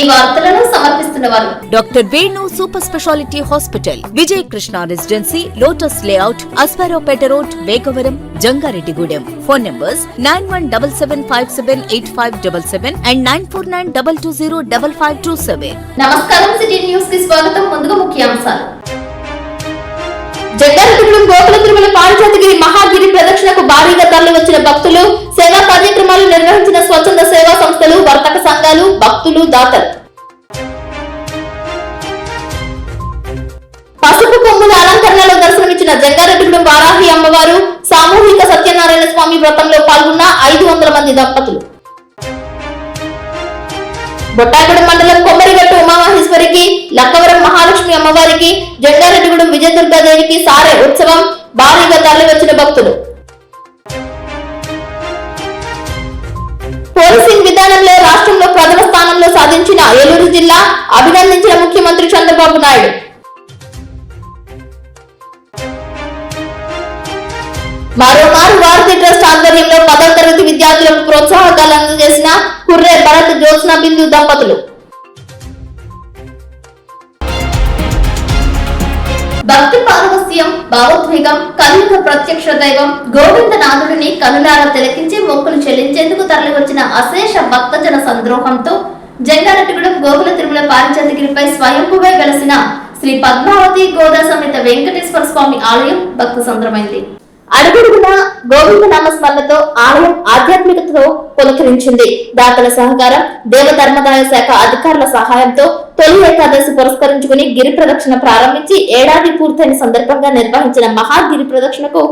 ఈ వార్తలను సమర్పిస్తున్నవారు doctor Venu super speciality hospital, Vijay Krishna residency, lotus layout, Aswaraopeta road, Vegavaram, Jangareddygudem. Phone numbers 9177578577 and 9492205527. నమస్కారం, సిటీ న్యూస్ కి స్వాగతం. ముందుగా ముఖ్యాంశాలు. జంగారెడ్డిగూడెం గోకుల తిరుమల పాంచాతగిరి మహాగిరి ప్రదక్షిణకు భారీగా తరలి వచ్చిన భక్తులు, సేవా కార్యక్రమాలు నిర్వహించిన స్వచ్ఛంద సేవా సంస్థలు, వర్తక సంఘాలు, భక్తులు, దాతలు. పసుపు కొమ్ముల అలంకరణలో దర్శనమిచ్చిన జంగారెడ్డిగూడెం వారాహి అమ్మవారు, సామూహిక సత్యనారాయణ స్వామి వ్రతంలో పాల్గొన్న 500 మంది దంపతులు. బొట్టాగూడెం మండలం కొమ్మరిగట్టు ఉమామహేశ్వరికి, లక్కవరం మహాలక్ష్మి అమ్మవారికి, జంగారెడ్డిగూడెం విజయదుర్గాదేవికి సారే ఉత్సవం, భారీగా తరలి వచ్చిన భక్తులు. పోలీసింగ్ విధానంలో రాష్ట్రంలో ప్రథమ స్థానంలో సాధించిన ఏలూరు జిల్లా, అభినందించిన ముఖ్యమంత్రి చంద్రబాబు నాయుడు. మరోమారు వారధి ట్రస్ట్ ఆధ్వర్యంలో 10వ తరగతి విద్యార్థులకు ప్రోత్సాహకాలు అందజేసిన కుర్రే భరత్, జ్యోత్స్న బిందు దంపతులు. భక్తి పారవస్యం, భావోద్వేగం, కలియుగ ప్రత్యక్ష దైవం గోవిందనాథుడిని కనులారా తిలకించి మొక్కులు చెల్లించేందుకు తరలివచ్చిన అశేష భక్తజన సంద్రోహంతో జంగారెడ్డిగూడెం గోకుల తిరుమల పాంచాతగిరిపై స్వయంభువై వెలసిన శ్రీ పద్మావతి గోదా సమేత వెంకటేశ్వర స్వామి ఆలయం భక్త సంద్రమైంది. అడుగడుగున గోవింద నామస్మరణతో ఆలయం ఆధ్యాత్మికతతో పులకరించింది. దాతల సహకారం, దేవధర్మదాయ శాఖ అధికారుల సహాయంతో తొలి ఏకాదశి పురస్కరించుకుని గిరి ప్రదక్షిణ ప్రారంభించి ఏడాది పూర్తయిన సందర్భంగా నిర్వహించిన మహాగిరి ప్రదక్షిణకు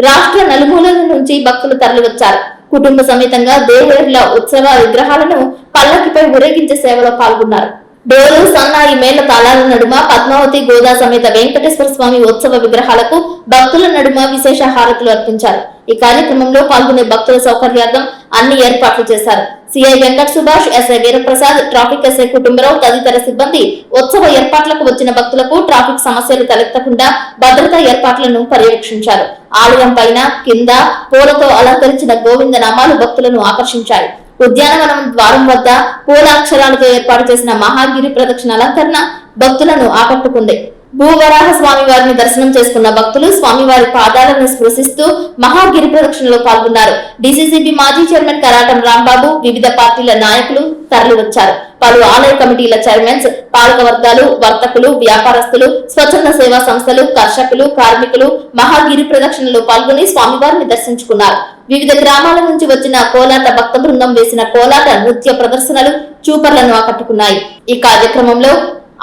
రాష్ట్ర నలుమూలల నుంచి భక్తులు తరలివచ్చారు. కుటుంబ సమేతంగా దేవేరుల ఉత్సవ విగ్రహాలను పల్లకిపై ఊరేగించే సేవలో పాల్గొన్నారు. డోలు, సన్నాయి, మేళ్ల తాళాల నడుమ పద్మావతి గోదా సమేత వెంకటేశ్వర స్వామి ఉత్సవ విగ్రహాలకు భక్తుల నడుమ విశేష హారతులు అర్పించారు. ఈ కార్యక్రమంలో పాల్గొనే భక్తుల సౌకర్యార్థం అన్ని ఏర్పాట్లు చేశారు. CI Venkata Subhash, SI Veeraprasad, traffic SI Kutumbarao తదితర సిబ్బంది ఉత్సవ ఏర్పాట్లకు వచ్చిన భక్తులకు ట్రాఫిక్ సమస్యలు తలెత్తకుండా భద్రతా ఏర్పాట్లను పర్యవేక్షించారు. ఆలయం పైన, కింద పూలతో అలంకరించిన గోవింద నామాలు భక్తులను ఆకర్షించాయి. ఉద్యానవనం ద్వారం వద్ద పూల అక్షరాలతో ఏర్పాటు చేసిన మహాగిరి ప్రదక్షిణ అలంకరణ భక్తులను ఆకట్టుకుంది. భూవరాహ స్వామి వారిని దర్శనం చేసుకున్న భక్తులు స్వామివారి పాదాలను స్పృశిస్తూ మహాగిరి ప్రదక్షిణలో పాల్గొన్నారు. డిసిసిబి మాజీ చైర్మన్ కరాటం రాంబాబు, వివిధ పార్టీల నాయకులు తరలివచ్చారు. పలు ఆలయ కమిటీల చైర్మన్స్, పాలక వర్గాలు, వర్తకులు, వ్యాపారస్తులు, స్వచ్ఛంద సేవా సంస్థలు, కర్షకులు, కార్మికులు మహాగిరి ప్రదక్షిణలో పాల్గొని స్వామివారిని దర్శించుకున్నారు. వివిధ గ్రామాల నుంచి వచ్చిన కోలాట భక్త బృందం వేసిన కోలాట నృత్య ప్రదర్శనలు చూపర్లను ఆకట్టుకున్నాయి. ఈ కార్యక్రమంలో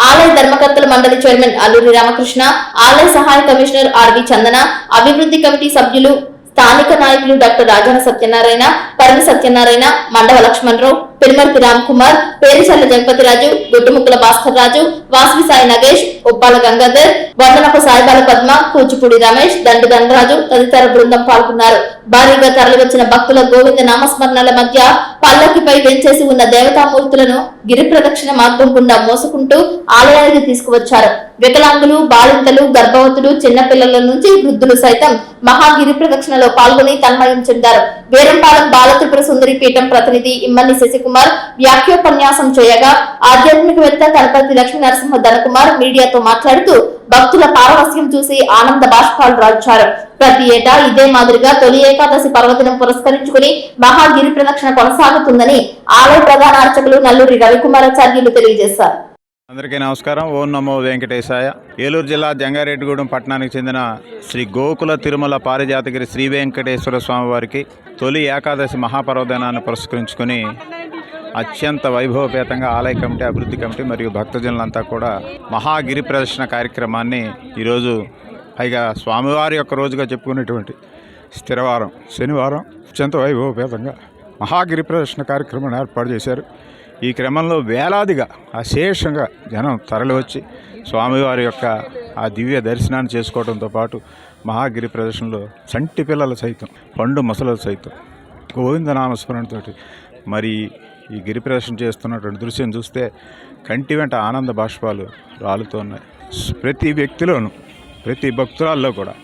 ఆలయ ధర్మకర్తల మండలి చైర్మన్ అల్లూరి రామకృష్ణ, ఆలయ సహాయ కమిషనర్ ఆర్వి చందన, అభివృద్ధి కమిటీ సభ్యులు, స్థానిక నాయకులు డాక్టర్ రాజన సత్యనారాయణ, పరిమి సత్యనారాయణ, మండవ లక్ష్మణరావు, పెరుమర్తి రామ్ కుమార్, పేరిచల్ల జగపతిరాజు, గుడ్డుముక్కల భాస్కర్ రాజు, వాసవి సాయి నగేష్, ఉప్పాల గంగాధర్, వందనపు సాయిబాల పద్మ, కూచిపూడి రమేష్, దండు దండరాజు తదితర బృందం పాల్గొన్నారు. భారీగా తరలివచ్చిన భక్తుల గోవింద నామస్మరణల మధ్య పల్లకిపై వెంచేసి ఉన్న దేవతామూర్తులను గిరి ప్రదక్షిణ మార్గం గుండా మోసుకుంటూ ఆలయానికి తీసుకువచ్చారు. వికలాంగులు, బాలింతలు, గర్భవతులు, చిన్నపిల్లల నుంచి వృద్ధులు సైతం మహాగిరి ప్రదక్షిణలో పాల్గొని తన్మయం చెందారు. వీరంపాలెం బాల త్రిపుర సుందరి పీఠం ప్రతినిధి ఇమ్మని శశికుమార్ వ్యాఖ్యోపన్యాసం చేయగా, ఆధ్యాత్మికవేత్త కనపర్తి లక్ష్మీ నరసింహ ధనకుమార్ మీడియాతో మాట్లాడుతూ భక్తుల పారవస్యం చూసి ఆనంద బాష్పాలు రాల్చారు. ప్రతి ఏటా ఇదే మాదిరిగా తొలి ఏకాదశి పర్వదినం పురస్కరించుకుని మహాగిరి ప్రదక్షిణ కొనసాగుతుందని ఆలయ ప్రధాన అర్చకులు నల్లూరి రవికుమారాచార్యులు తెలియజేశారు. అందరికీ నమస్కారం. ఓం నమో వెంకటేశాయ. ఏలూరు జిల్లా జంగారెడ్డిగూడెం పట్టణానికి చెందిన శ్రీ గోకుల తిరుమల పారిజాతగిరి శ్రీ వెంకటేశ్వర స్వామి వారికి తొలి ఏకాదశి మహాపర్వదినాన్ని పురస్కరించుకొని అత్యంత వైభవపేతంగా ఆలయ కమిటీ, అభివృద్ధి కమిటీ మరియు భక్తజనులంతా కూడా మహాగిరి ప్రదర్శన కార్యక్రమాన్ని ఈరోజు పైగా స్వామివారి యొక్క రోజుగా చెప్పుకునేటువంటి స్థిరవారం శనివారం అత్యంత వైభవపేతంగా మహాగిరి ప్రదర్శన కార్యక్రమాన్ని ఏర్పాటు చేశారు. ఈ క్రమంలో వేలాదిగా అశేషంగా జనం తరలివచ్చి స్వామివారి యొక్క ఆ దివ్య దర్శనాన్ని చేసుకోవడంతో పాటు మహాగిరి ప్రదర్శనలో చంటి పిల్లలు సైతం, పండు ముసలు సైతం గోవిందనామస్మరణతోటి మరి ఈ గిరి ప్రదర్శన చేస్తున్నటువంటి దృశ్యం చూస్తే కంటి వెంట ఆనంద బాష్పాలు రాలుతున్నాయి. ప్రతి వ్యక్తిలోనూ, ప్రతి భక్తురాల్లో కూడా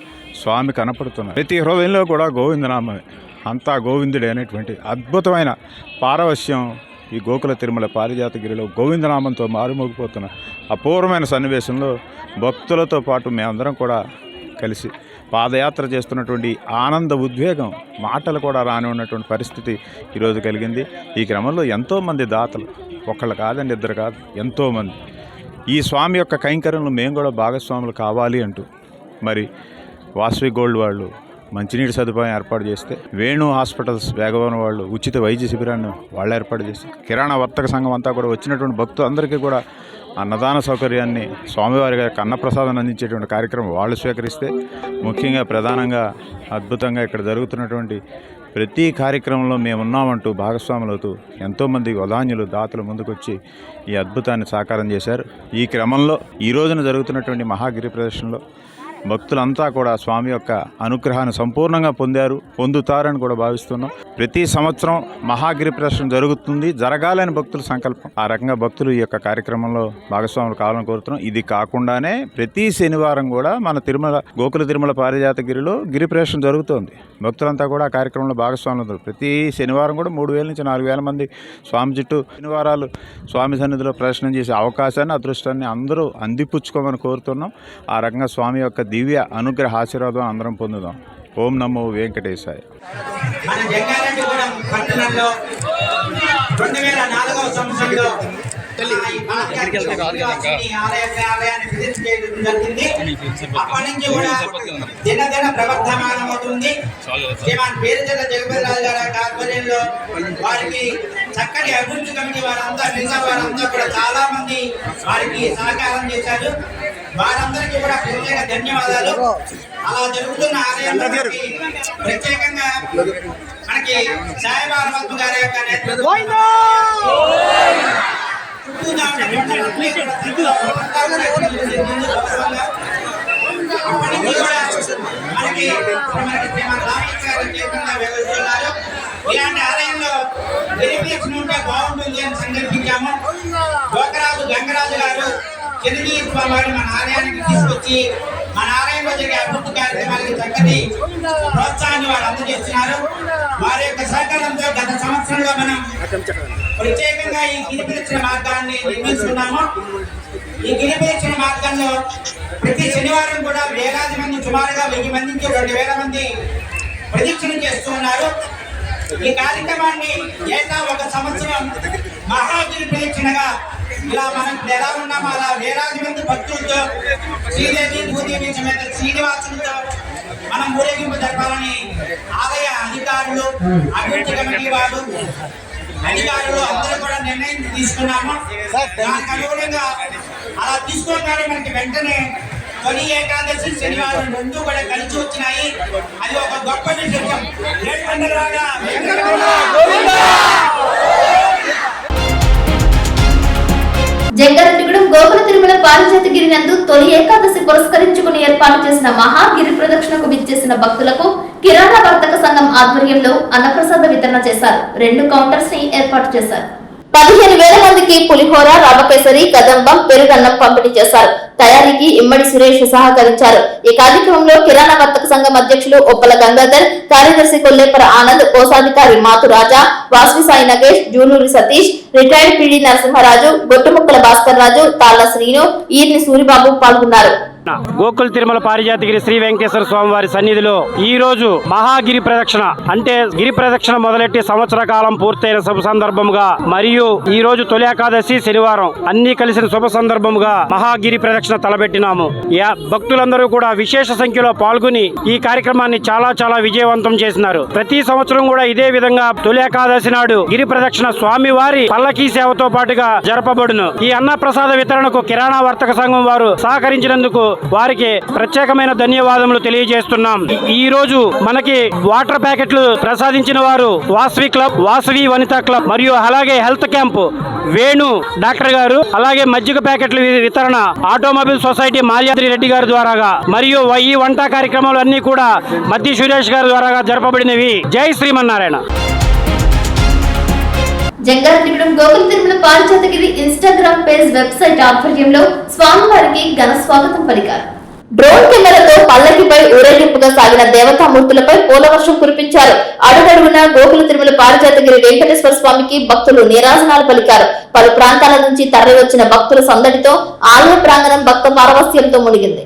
స్వామి కనపడుతున్నారు. ప్రతి హృదయంలో కూడా గోవిందనామమే, అంతా గోవిందుడే అనేటువంటి అద్భుతమైన పారవశ్యం ఈ గోకుల తిరుమల పారిజాతగిరిలో గోవిందనామంతో మారుమోగిపోతున్న అపూర్వమైన సన్నివేశంలో భక్తులతో పాటు మేమందరం కూడా కలిసి పాదయాత్ర చేస్తున్నటువంటి ఆనంద ఉద్వేగం మాటలు కూడా రాని ఉన్నటువంటి పరిస్థితి ఈరోజు కలిగింది. ఈ క్రమంలో ఎంతోమంది దాతలు, ఒకళ్ళు కాదండి, ఇద్దరు కాదు, ఎంతోమంది ఈ స్వామి యొక్క కైంకర్యంలో మేము కూడా భాగస్వాములు కావాలి అంటూ మరి వాసవి గోల్డ్ వాళ్ళు మంచినీటి సదుపాయం ఏర్పాటు చేస్తే, వేణు హాస్పిటల్స్ వేగవరం వాళ్ళు ఉచిత వైద్య శిబిరాన్ని వాళ్ళు ఏర్పాటు చేస్తే, కిరాణా వర్తక సంఘం అంతా కూడా వచ్చినటువంటి భక్తులందరికీ కూడా అన్నదాన సౌకర్యాన్ని స్వామివారి గారికి అన్నప్రసాదాన్ని అందించేటువంటి కార్యక్రమం వాళ్ళు స్వీకరిస్తే, ముఖ్యంగా ప్రధానంగా అద్భుతంగా ఇక్కడ జరుగుతున్నటువంటి ప్రతి కార్యక్రమంలో మేమున్నామంటూ భాగస్వాములవుతూ ఎంతోమంది వదాన్యులు దాతలు ముందుకొచ్చి ఈ అద్భుతాన్ని సాకారం చేశారు. ఈ క్రమంలో ఈ రోజున జరుగుతున్నటువంటి మహాగిరి ప్రదర్శనలో భక్తులంతా కూడా స్వామి యొక్క అనుగ్రహాన్ని సంపూర్ణంగా పొందుతారని కూడా భావిస్తున్నాం. ప్రతి సంవత్సరం మహాగిరి ప్రదర్శన జరుగుతుంది, జరగాలని భక్తుల సంకల్పం. ఆ రకంగా భక్తులు ఈ యొక్క కార్యక్రమంలో భాగస్వాములు కావాలని కోరుతున్నాం. ఇది కాకుండానే ప్రతి శనివారం కూడా మన గోకుల తిరుమల పారిజాతగిరిలో గిరి ప్రదర్శన జరుగుతోంది. భక్తులంతా కూడా ఆ కార్యక్రమంలో భాగస్వాములు. ప్రతి శనివారం కూడా 3,000 నుంచి 4,000 మంది స్వామి చుట్టూ శనివారాలు స్వామి సన్నిధిలో ప్రదర్శనం చేసే అవకాశాన్ని, అదృష్టాన్ని అందరూ అందిపుచ్చుకోమని కోరుతున్నాం. ఆ రకంగా స్వామి యొక్క దివ్య అనుగ్రహ ఆశీర్వాదం అందరం పొందుదాం. ఓం నమో వెంకటేశాయ. మన జంగారెడ్డిగూడెం పట్టణంలో 2004వ సంవత్సరంలో ఆలయాన్ని విజిట్ చేయడం జరిగింది. అప్పటి నుంచి కూడా దినదిన ప్రవర్ధమానం అవుతుంది. శ్రీమాన్ పేరుజల్ల జగపతిరాజు గారి ఆధ్వర్యంలో వారికి చక్కటి అభివృద్ధి కమిటీ వారంతా కూడా చాలా మంది వారికి సహకారం చేశారు. వారందరికీ కూడా ప్రత్యేక ధన్యవాదాలు. అలా జరుగుతున్న ఆలయంలో ప్రత్యేకంగా మనకి సాయిబాబా గారి యొక్క నేతృత్వం ఇలాంటి ఆలయంలో వెరిఫికేషన్ ఉంటే బాగుంటుంది అని సంకల్పించాము. గోకరాజు గంగరాజు గారు చిరంజీవి స్వామి వారిని మన ఆలయానికి తీసుకొచ్చి మన ఆలయంలో జరిగే అభివృద్ధి కార్యక్రమాలకి చక్కటి ప్రోత్సాహాన్ని వారు అందజేస్తున్నారు. వారి యొక్క సహకారంతో గత సంవత్సరంలో మనం ప్రత్యేకంగా ఈ గిరిప్రదక్షిణ మార్గాన్ని నిర్మించుకున్నాము. ఈ గిరిప్రదక్షిణ మార్గంలో ప్రతి శనివారం కూడా వేలాది మంది, సుమారుగా 1000 మంది నుంచి 2,000 మంది ప్రదక్షిణ చేస్తూ ఉన్నారు. ఈ కార్యక్రమాన్ని ఏటా ఒక సంవత్సరం మహాగిరి ప్రదక్షిణగా ఇలా మనం ఎలా ఉన్నామో అలా వేలాది మంది భక్తులతో శ్రీదేవి భూదేవి సమేత శ్రీనివాసులతో మనం ఊరేగింపు జరపాలని ఆలయ అధికారులు, అభివృద్ధి కమిటీ వారు, అధికారులు అందరూ కూడా నిర్ణయం తీసుకున్నాము. దానికి అనుగుణంగా అలా తీసుకోగానే మనకి వెంటనే తొలి ఏకాదశి శనివారం 2 కూడా కలిసి వచ్చినాయి. అది ఒక గొప్ప విషయం. జంగారెడ్డిగూడెం గోకుల తిరుమల పారిజాతగిరి నందు తొలి ఏకాదశి పురస్కరించుకుని ఏర్పాటు చేసిన మహాగిరి ప్రదక్షిణకు విచ్చేసిన భక్తులకు కిరాణా వర్తక సంఘం ఆధ్వర్యంలో అన్నప్రసాద వితరణ చేశారు. 2 కౌంటర్స్ ని ఏర్పాటు చేశారు. 15,000 మందికి పులిహోర, రవ్వకేసరి, కదంబం, పెరుగన్నం పంపిణీ చేశారు. తయారీకి ఇమ్మడి సురేష్ సహకరించారు. ఈ కార్యక్రమంలో కిరాణా వర్తక సంఘం అధ్యక్షులు ఒప్పల గంగాధర్, కార్యదర్శి కొల్లేపర ఆనంద్, కోశాధికారి మాతు రాజా, వాసవి సాయి నగేష్, జూనూరి సతీష్, రిటైర్డ్ పిడి నరసింహరాజు, గొట్టుముక్కల భాస్కర్ రాజు, తాళ్ల శ్రీను, ఈర్ని సూరిబాబు పాల్గొన్నారు. గోకుల తిరుమల పారిజాతగిరి శ్రీ వెంకటేశ్వర స్వామి వారి సన్నిధిలో ఈ రోజు మహాగిరి ప్రదక్షిణ అంటే గిరి ప్రదక్షిణ మొదలెట్టి సంవత్సర కాలం పూర్తయిన శుభ సందర్భముగా మరియు ఈ రోజు తొలి ఏకాదశి శనివారం అన్ని కలిసిన శుభ సందర్భముగా మహాగిరి ప్రదక్షిణ తలపెట్టినాము. భక్తులందరూ కూడా విశేష సంఖ్యలో పాల్గొని ఈ కార్యక్రమాన్ని చాలా విజయవంతం చేసినారు. ప్రతి సంవత్సరం కూడా ఇదే విధంగా తొలి ఏకాదశి నాడు గిరి ప్రదక్షిణ స్వామి వారి పల్లకీ సేవతో పాటుగా జరపబడును. ఈ అన్న ప్రసాద వితరణకు కిరాణా వర్తక సంఘం వారు సహకరించినందుకు వారికి ప్రత్యేకమైన ధన్యవాదములు తెలియజేస్తున్నాం. ఈ రోజు మనకి వాటర్ ప్యాకెట్లు ప్రసాదించిన వారు వాసవి క్లబ్, వాసవి వనితా క్లబ్ మరియు అలాగే హెల్త్ క్యాంప్ వేణు డాక్టర్ గారు, అలాగే మజ్జిగ ప్యాకెట్ల వితరణ ఆటోమొబైల్ సొసైటీ మాల్యాద్రి రెడ్డి గారి ద్వారాగా మరియు ఈ వంట కార్యక్రమాలు అన్ని కూడా మద్ది సురేష్ గారి ద్వారాగా జరపబడినవి. జై Srimannarayana. Jangareddygudem Gokula Tirumala Parijathagiri Instagram page website ఆధ్వర్యంలో స్వామివారికి ఘన స్వాగతం పలికారు. డ్రోన్ కెమెరాతో పల్లకిపై ఊరేగింపుగా సాగిన దేవతామూర్తులపై పూలవర్షం కురిపించారు. అడుగడుగున గోకుల తిరుమల పారిజాతగిరి వెంకటేశ్వర స్వామికి భక్తులు నీరాజనాలు పలికారు. పలు ప్రాంతాల నుంచి తరలి వచ్చిన భక్తుల సందడితో ఆలయ ప్రాంగణం భక్త పారవస్యంతో మునిగింది.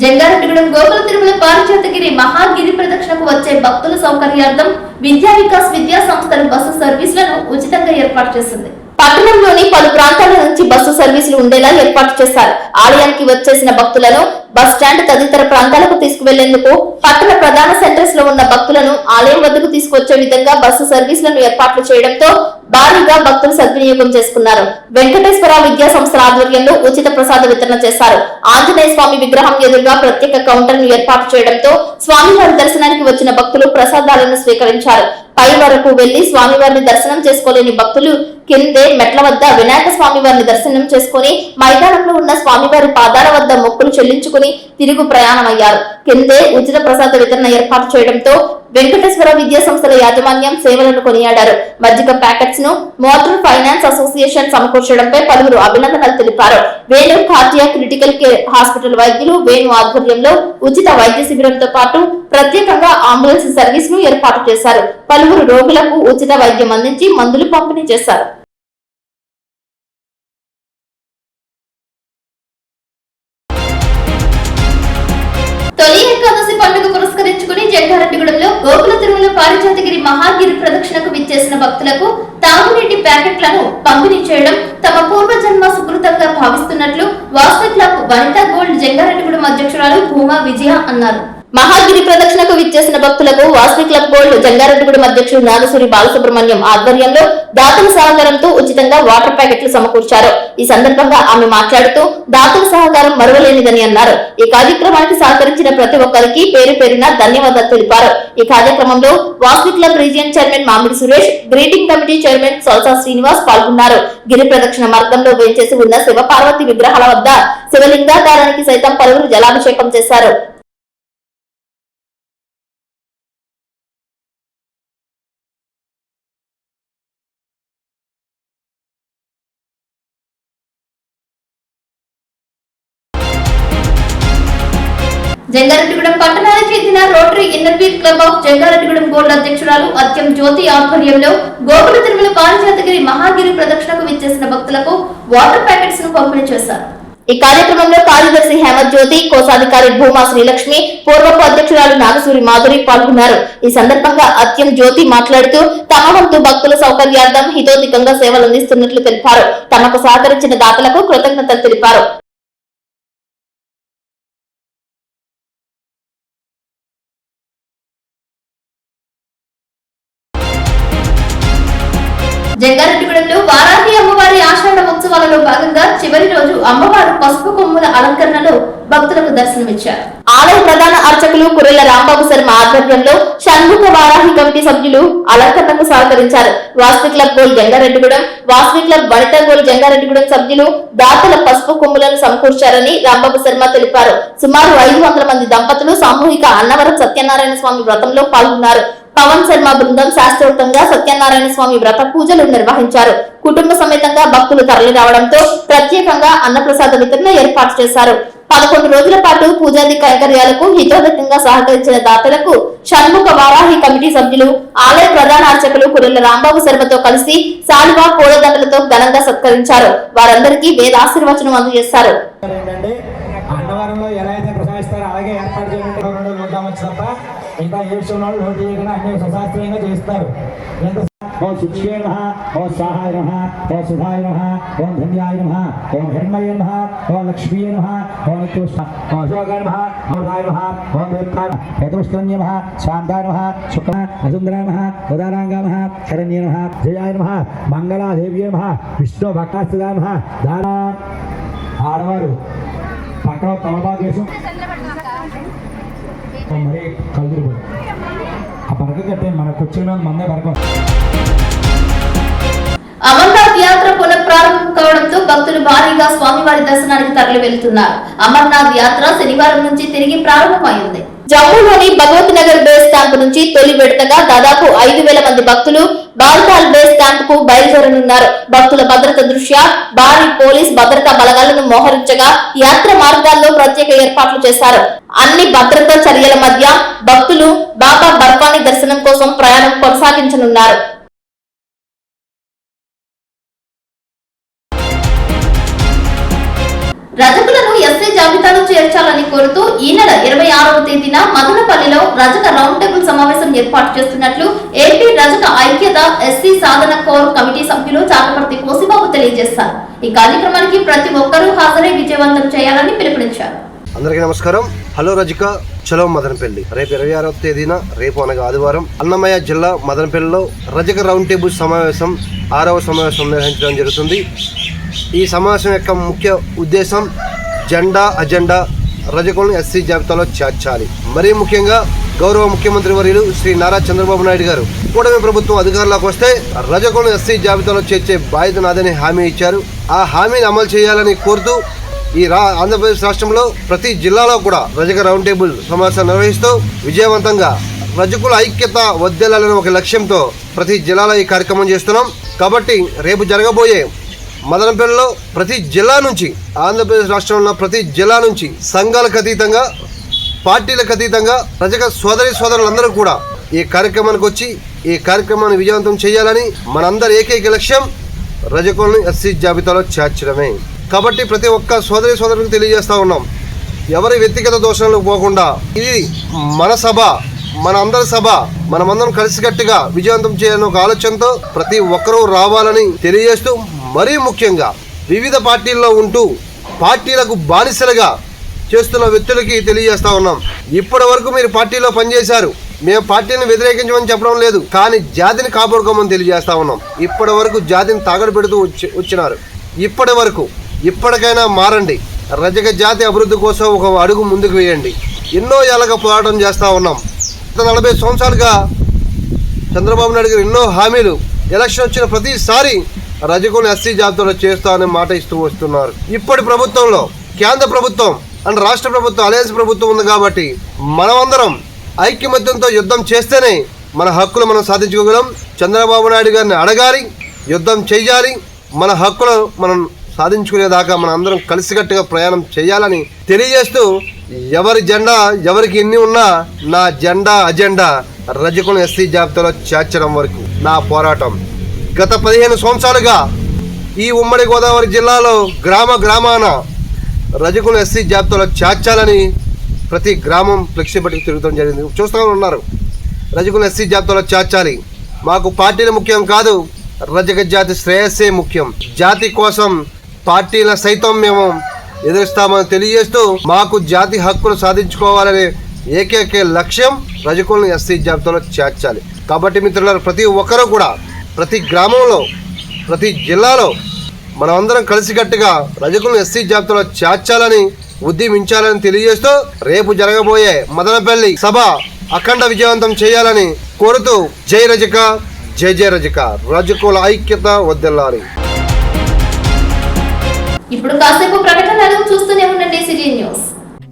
జంగారెడ్డిగూడెం గోకుల తిరుమల పారిజాతగిరి మహాగిరి ప్రదక్షిణకు వచ్చే భక్తుల సౌకర్యార్థం విద్యా వికాస్ విద్యా సంస్థలు బస్సు సర్వీసులను ఉచితంగా ఏర్పాటు చేసింది. పట్టణంలోని పలు ప్రాంతాల నుంచి బస్సు సర్వీసులు ఉండేలా ఏర్పాటు చేశారు. ఆలయానికి వచ్చేసిన భక్తులను బస్ స్టాండ్ తదితర ప్రాంతాలకు తీసుకువెళ్లేందుకు పట్టణ ప్రధాన సెంటర్స్ లో ఉన్న భక్తులను ఆలయం వద్దకు తీసుకొచ్చే విధంగా బస్సు సర్వీసులను ఏర్పాట్లు చేయడంతో భారీగా భక్తులు సద్వినియోగం చేసుకున్నారు. వెంకటేశ్వర విద్యా సంస్థల ఆధ్వర్యంలో ఉచిత ప్రసాద వితరణ చేశారు. ఆంజనేయ స్వామి విగ్రహం ఎదురుగా ప్రత్యేక కౌంటర్ ను ఏర్పాటు చేయడంతో స్వామివారి దర్శనానికి వచ్చిన భక్తులు ప్రసాదాలను స్వీకరించారు. పై వరకు వెళ్లి స్వామివారిని దర్శనం చేసుకోలేని భక్తులు కిందే మెట్ల వద్ద వినాయక స్వామివారిని దర్శనం చేసుకుని మైదానంలో ఉన్న స్వామివారి పాదాల వద్ద మొక్కులు చెల్లించుకుని తిరుగు ప్రయాణమయ్యారు. కిందే ఉచిత ప్రసాద వితరణ ఏర్పాటు చేయడంతో వెంకటేశ్వర విద్యా సంస్థల యాజమాన్యం సేవలను కొనియాడారు. మజ్జిగ ప్యాకెట్స్ ను మోటార్ ఫైనాన్స్ అసోసియేషన్ సమకూర్చడంపై పలువురు అభినందనలు తెలిపారు. Venu cardiac critical care hospital వైద్యులు వేణు ఆధ్వర్యంలో ఉచిత వైద్య శిబిరంతో పాటు ప్రత్యేకంగా అంబులెన్స్ సర్వీస్ ను ఏర్పాటు చేశారు. పలువురు రోగులకు ఉచిత వైద్యం అందించి మందులు పంపిణీ చేశారు. తొలి ఏకాదశి పండుగ పురస్కరించుకుని జంగారెడ్డిగూడెంలో గోకుల తిరుమల పారిజాతగిరి మహాగిరి ప్రదక్షిణకు విచ్చేసిన భక్తులకు తాగునీటి ప్యాకెట్లను పంపిణీ చేయడం తమ పూర్వజన్మ సుకృతంగా భావిస్తున్నట్లు వాస్తు క్లబ్ వనితా గోల్డ్ జంగారెడ్డిగూడెం అధ్యక్షురాలు భూమా విజయ అన్నారు. మహాగిరి ప్రదక్షిణకు విచ్చేసిన భక్తులకు వాసవి క్లబ్ గోల్డ్ జంగారెడ్డిగూడెం అధ్యక్షుడు నాగసూరి బాలసుబ్రహ్మణ్యం ఆధ్వర్యంలో దాతల సహకారంతో ఉచితంగా వాటర్ ప్యాకెట్లు సమకూర్చారు. ఈ సందర్భంగా ఆమె మాట్లాడుతూ దాతల సహకారం మరువలేనిదని అన్నారు. ఈ కార్యక్రమానికి సహకరించిన ప్రతి ఒక్కరికి పేరు పేరున ధన్యవాదాలు తెలిపారు. ఈ కార్యక్రమంలో Vasavi club region chairman Mamidi Suresh, greeting committee chairman Solsa Srinivas పాల్గొన్నారు. గిరి ప్రదక్షిణ మార్గంలో వేంచేసి ఉన్న శివపార్వతి విగ్రహాల వద్ద శివలింగాకారానికి సైతం పలువురు జలాభిషేకం చేశారు. జంగారెడ్డిగూడెం పట్టణానికి చెందిన rotary Inner Wheel club of Jangareddygudem gold అధ్యక్షురాలు అత్యం జ్యోతి ఆధ్వర్యంలో గోకుల తిరుమల పారిజాతగిరి మహాగిరి ప్రదక్షిణకు విచ్చేసిన భక్తులకు వాటర్ ప్యాకెట్స్ ను పంపిణీ చేశారు. ఈ కార్యక్రమంలో కార్యదర్శి హేమత్ జ్యోతి, కోశాధికారి భూమా శ్రీలక్ష్మి, పూర్వపు అధ్యక్షురాలు నాగసూరి మాధురి పాల్గొన్నారు. ఈ సందర్భంగా అత్యం జ్యోతి మాట్లాడుతూ తమ వంతు భక్తుల సౌకర్యార్థం హితోధికంగా సేవలు అందిస్తున్నట్లు తెలిపారు. తమకు సహకరించిన దాతలకు కృతజ్ఞతలు తెలిపారు. జంగారెడ్డిగూడెంలో వారాహి అమ్మవారి ఆషాఢ ఉత్సవాలలో భాగంగా చివరి రోజు అమ్మవారు పసుపు కొమ్ముల అలంకరణలో భక్తులకు దర్శనమిచ్చారు. ఆలయ ప్రధాన అర్చకులు కురెల రాంబాబు శర్మ ఆధ్వర్యంలో షణ్ముఖ వారాహి కమిటీ సభ్యులు అలంకరణకు సహకరించారు. Vasavi club gold Jangareddygudem, Vasavi club Vanitha gold Jangareddygudem సభ్యులు దాతల పసుపు కొమ్ములను సమకూర్చారని రాంబాబు శర్మ తెలిపారు. సుమారు 500 మంది దంపతులు సామూహిక అన్నవరం సత్యనారాయణ స్వామి వ్రతంలో పాల్గొన్నారు. పవన్ శర్మ బృందం శాస్త్రోక్తంగా సత్యనారాయణ స్వామి వ్రత పూజలు నిర్వహించారు. కుటుంబ సమేతంగా భక్తులు తరలి రావడంతో ప్రత్యేకంగా అన్నప్రసాద వితరణ ఏర్పాటు చేశారు. 11 రోజుల పాటు పూజాది కైంకర్యాలకు హితోధికంగా సహకరించిన దాతలకు షణ్ముఖ వారాహి కమిటీ సభ్యులు, ఆలయ ప్రధాన అర్చకులు కురెల రాంబాబు శర్మతో కలిసి శాలువా పూలదండలతో ఘనంగా సత్కరించారు. వారందరికీ వేదాశీర్వచనం అందజేశారు. అన్నవరంలో ఎలా అయితే ప్రసాదిస్తారో అలాగే ఏర్పాటు చేయడం ఇంకా ఏ విషయంలో లోటు చేయకుండా అన్ని సుశాస్త్రీయంగా చేస్తారు. ఓం శిక్షే నమః, ఓం స్వాహాయ నమః, ఓం సుధాయ నమః, ఓం ధన్యాయ నమః, ఓం హిరణ్మయ నమః, ఓం లక్ష్మీయ నమః, ఓం నిత్యోష్ణ, ఓం అశోకాయ నమః, ఓం రాయ నమః, ఓం దేవతాయ నమః, హేతుష్కరణ్య నమః, శాంతాయ నమః, శుక్ల అసుందరాయ నమః, ఉదారాంగాయ నమః, శరణ్య నమః, జయాయ నమః, మంగళాదేవ్యే నమః, విష్ణు భక్తాస్థితాయ నమః. దాన ఆడవారు పక్కన తమలపాకు వేసి మరి కలుదురు ఆ పరక కట్టే మన కుర్చీలో మందే పరకం. అమర్నాథ్ యాత్ర పునఃప్రారంభం కావడంతో భక్తులు భారీగా స్వామివారి దర్శనానికి తరలి వెళ్తున్నారు. అమర్నాథ్ యాత్ర శనివారం నుంచి తిరిగి ప్రారంభమైంది. జమ్మూలోని భగవత్ నగర్ బేస్ క్యాంప్ నుంచి తొలి విడతగా దాదాపు 5,000 మంది భక్తులు బాల్తాల్ బేస్ క్యాంప్ కు బయలుదేరనున్నారు. భక్తుల భద్రత దృష్ట్యా భారీ పోలీస్ భద్రతా బలగాలను మోహరించగా యాత్ర మార్గాల్లో ప్రత్యేక ఏర్పాట్లు చేశారు. అన్ని భద్రతా చర్యల మధ్య భక్తులు బాబా బర్ఫానీ దర్శనం కోసం ప్రయాణం కొనసాగించనున్నారు. రజకులను ఎస్ఐ జాబితాలో చేర్చాలని కోరుతూ ఈ నెల 26వ తేదీన మదనపల్లిలో రజక రౌండ్ టేబుల్ సమావేశం ఏర్పాటు చేస్తున్నట్లు ఏపీ రజక ఐక్యత ఎస్సీ సాధన కోర్ కమిటీ సభ్యులు చాకపర్తి కోసిబాబు తెలియజేశారు. ఈ కార్యక్రమానికి ప్రతి ఒక్కరూ హాజరై విజయవంతం చేయాలని పిలుపునిచ్చారు. అందరికీ నమస్కారం. హలో రజిక చలో మదనపల్లి. రేపు 26వ తేదీన రేపు అనగా ఆదివారం అన్నమయ్య జిల్లా మదనపల్లిలో రజక రౌండ్ టేబుల్ సమావేశం 6వ సమావేశం నిర్వహించడం జరుగుతుంది. ఈ సమావేశం యొక్క ముఖ్య ఉద్దేశం జెండా అజెండా రజకులను ఎస్సీ జాబితాలో చేర్చాలి. మరీ ముఖ్యంగా గౌరవ ముఖ్యమంత్రి వర్యులు శ్రీ నారా చంద్రబాబు నాయుడు గారు కూటమి ప్రభుత్వం అధికారంలోకి వస్తే రజకులను ఎస్సీ జాబితాలో చేర్చే బాధ్యత నాదని హామీ ఇచ్చారు. ఆ హామీని అమలు చేయాలని కోరుతూ ఈ ఆంధ్రప్రదేశ్ రాష్ట్రంలో ప్రతి జిల్లాలో కూడా రజక రౌండ్ టేబుల్ సమావేశం నిర్వహిస్తూ విజయవంతంగా రజకుల ఐక్యత వర్ధిల్లాలనే ఒక లక్ష్యంతో ప్రతి జిల్లాలో ఈ కార్యక్రమం చేస్తున్నాం. కాబట్టి రేపు జరగబోయే మదనపల్లిలో ప్రతి జిల్లా నుంచి ఆంధ్రప్రదేశ్ రాష్ట్రంలో ప్రతి జిల్లా నుంచి సంఘాలకు అతీతంగా పార్టీలకు అతీతంగా రజక సోదరులందరూ కూడా ఈ కార్యక్రమానికి వచ్చి ఈ కార్యక్రమాన్ని విజయవంతం చేయాలని మనందరి ఏకైక లక్ష్యం రజకులను ఎస్సీ జాబితాలో చేర్చడమే. కాబట్టి ప్రతి ఒక్క సోదరులకు తెలియజేస్తూ ఉన్నాం, ఎవరి వ్యక్తిగత దోషాలకు పోకుండా ఇది మన సభ, మన అందరి సభ, మనమందరం కలిసికట్టుగా విజయవంతం చేయాలని ఒక ఆలోచనతో ప్రతి ఒక్కరూ రావాలని తెలియజేస్తూ మరీ ముఖ్యంగా వివిధ పార్టీల్లో ఉంటూ పార్టీలకు బానిసలుగా చేస్తున్న వ్యక్తులకి తెలియజేస్తా ఉన్నాం. ఇప్పటి వరకు మీరు పార్టీలో పనిచేశారు, మేము పార్టీని వ్యతిరేకించమని చెప్పడం లేదు, కానీ జాతిని కాపాడుకోమని తెలియజేస్తా ఉన్నాం. ఇప్పటి వరకు జాతిని తాగడ పెడుతూ వచ్చినారు. ఇప్పటికైనా మారండి. రజక జాతి అభివృద్ధి కోసం ఒక అడుగు ముందుకు వేయండి. ఎన్నో ఏళ్ళగా పోరాటం చేస్తూ ఉన్నాం. 40 సంవత్సరాలుగా చంద్రబాబు నాయుడు గారు ఎన్నో హామీలు ఎలక్షన్ వచ్చిన ప్రతిసారి రజకులను ఎస్సీ జాబితాలో చేస్తామని మాట ఇస్తూ వస్తున్నారు. ఇప్పటి ప్రభుత్వంలో కేంద్ర ప్రభుత్వం అండ్ రాష్ట్ర ప్రభుత్వం అలయన్స్ ప్రభుత్వం ఉంది కాబట్టి మనమందరం ఐక్యమత్యంతో యుద్ధం చేస్తేనే మన హక్కులు మనం సాధించుకోగలం. చంద్రబాబు నాయుడు గారిని అడగాలి, యుద్ధం చేయాలి, మన హక్కులు మనం సాధించుకునేదాకా మన అందరం కలిసికట్టుగా ప్రయాణం చేయాలని తెలియజేస్తూ ఎవరి జెండా ఎవరికి ఎన్ని ఉన్నా నా జెండా అజెండా రజకులను ఎస్సీ జాబితాలో చేర్చడం వరకు నా పోరాటం. గత 15 సంవత్సరాలుగా ఈ ఉమ్మడి గోదావరి జిల్లాలో గ్రామాన రజకులను ఎస్సీ జాబితాలో చేర్చాలని ప్రతి గ్రామం ఫ్లెక్సీ పట్టుకు తిరుగుతూ జరిగింది. చూస్తూ ఉన్నారు, రజకులను ఎస్సీ జాబితాలో చేర్చాలి. మాకు పార్టీలు ముఖ్యం కాదు, రజక జాతి శ్రేయస్సే ముఖ్యం. జాతి కోసం పార్టీల సైతం మేము ఎదురుస్తామని తెలియజేస్తూ మాకు జాతి హక్కులు సాధించుకోవాలనే ఏకైక లక్ష్యం రజకులను ఎస్సీ జాబితాలో చేర్చాలి. కాబట్టి మిత్రులారా, ప్రతి ఒక్కరూ కూడా ప్రతి గ్రామంలో ప్రతి జిల్లాలో మనమందరం కలిసికట్టుగా రజకులను ఎస్సీ జాబితాలో చేర్చాలని ఉద్యమించాలని తెలియజేస్తూ రేపు జరగబోయే మదనపల్లి సభ అఖండ విజయవంతం చేయాలని కోరుతూ జై రజక, జై జై రజక, రజకుల ఐక్యత వర్ధిల్లాలి. ఇప్పుడు కాసేపు ప్రకటనలు చూస్తూనే ఉండండి city news.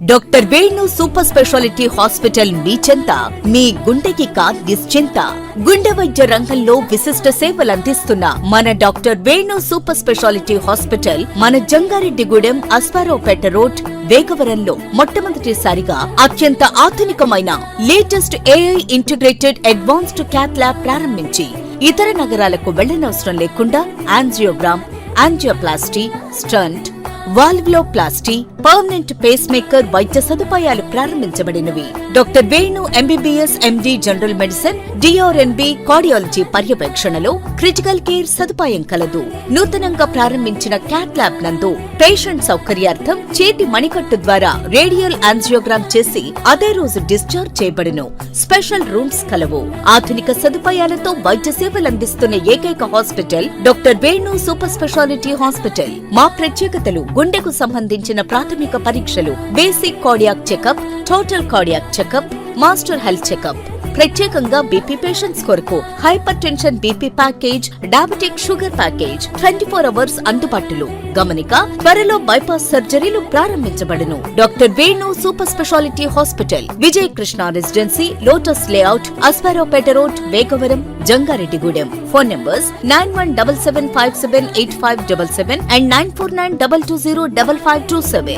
Doctor Venu super speciality hospital మీ చెంత, మీ గుండెకి నిశ్చింత. గుండె వైద్య రంగంలో విశిష్ట సేవలందిస్తున్న మన doctor Venu super speciality hospital మన జంగారెడ్డిగూడెం అస్పారావుపేట రోడ్ వేగవరంలో మొట్టమొదటిసారిగా అత్యంత ఆధునికమైన latest AI integrated advanced cath lab ప్రారంభించి ఇతర నగరాలకు వెళ్లనవసరం లేకుండా angiogram, angioplasty, stent, valvuloplasty, permanent pacemaker వైద్య సదుపాయాలు ప్రారంభించబడినవి. Doctor Venu MBBS MD general medicine DrNB cardiology పర్యవేక్షణలో క్రిటికల్ కేర్ సదుపాయం కలదు. నూతనంగా ప్రారంభించిన క్యాట్ ల్యాబ్ నందు పేషెంట్ సౌకర్యార్థం చేతి మణికట్టు ద్వారా రేడియల్ యాంజియోగ్రామ్ చేసి అదే రోజు డిశ్చార్జ్ చేయబడును. స్పెషల్ రూమ్స్ కలవు. ఆధునిక సదుపాయాలతో వైద్య సేవలందిస్తున్న ఏకైక hospital doctor Venu super speciality hospital. మా ప్రత్యేకతలు: గుండెకు సంబంధించిన ప్రాథమిక పరీక్షలు, basic cardiac checkup, total cardiac checkup, master health checkup. ప్రత్యేకంగా బీపీ పేషెంట్స్ కొరకు hypertension BP package, diabetic sugar package 24 hours అందుబాటులో. గమనిక: త్వరలో బైపాస్ సర్జరీలు ప్రారంభించబడును. Doctor Venu super speciality hospital, Vijay Krishna residency, lotus layout, Aswaraopeta road, Vegavaram, Jangareddygudem. Phone numbers 9177578577 and 9492205527.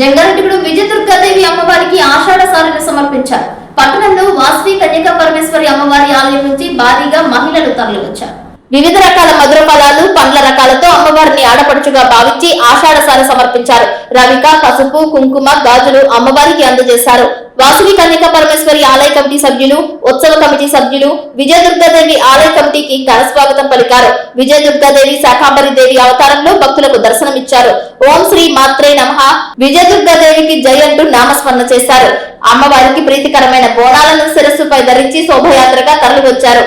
Jangareddygudem Vijayadurgadevi అమ్మవారికి ఆషాఢ సారెను సమర్పించారు. పట్టణంలో వాసవి కన్యకా పరమేశ్వరి అమ్మవారి ఆలయం నుంచి భారీగా మహిళలు తరలివచ్చారు. వివిధ రకాల మధుర ఫలాలు, పండ్ల రకాలతో అమ్మవారిని ఆడపడుచుగా భావించి ఆషాఢ సారె సమర్పించారు. రవిక, పసుపు, కుంకుమ, గాజులు అమ్మవారికి అందజేశారు. వాసవి కన్యకా పరమేశ్వరి ఆలయ కమిటీ సభ్యులు, ఉత్సవ కమిటీ సభ్యులు విజయదుర్గాదేవి ఆలయ కమిటీకి ఘన స్వాగతం పలికారు. విజయదుర్గాదేవి శాకాంబరి దేవి అవతారంలో భక్తులకు దర్శనమిచ్చారు. ఓం శ్రీ మాత్రే నమః, విజయదుర్గాదేవికి జై అంటూ నామస్మరణ చేశారు. అమ్మవారికి ప్రీతికరమైన బోనాలను శిరస్సుపై ధరించి శోభయాత్రగా తరలివచ్చారు.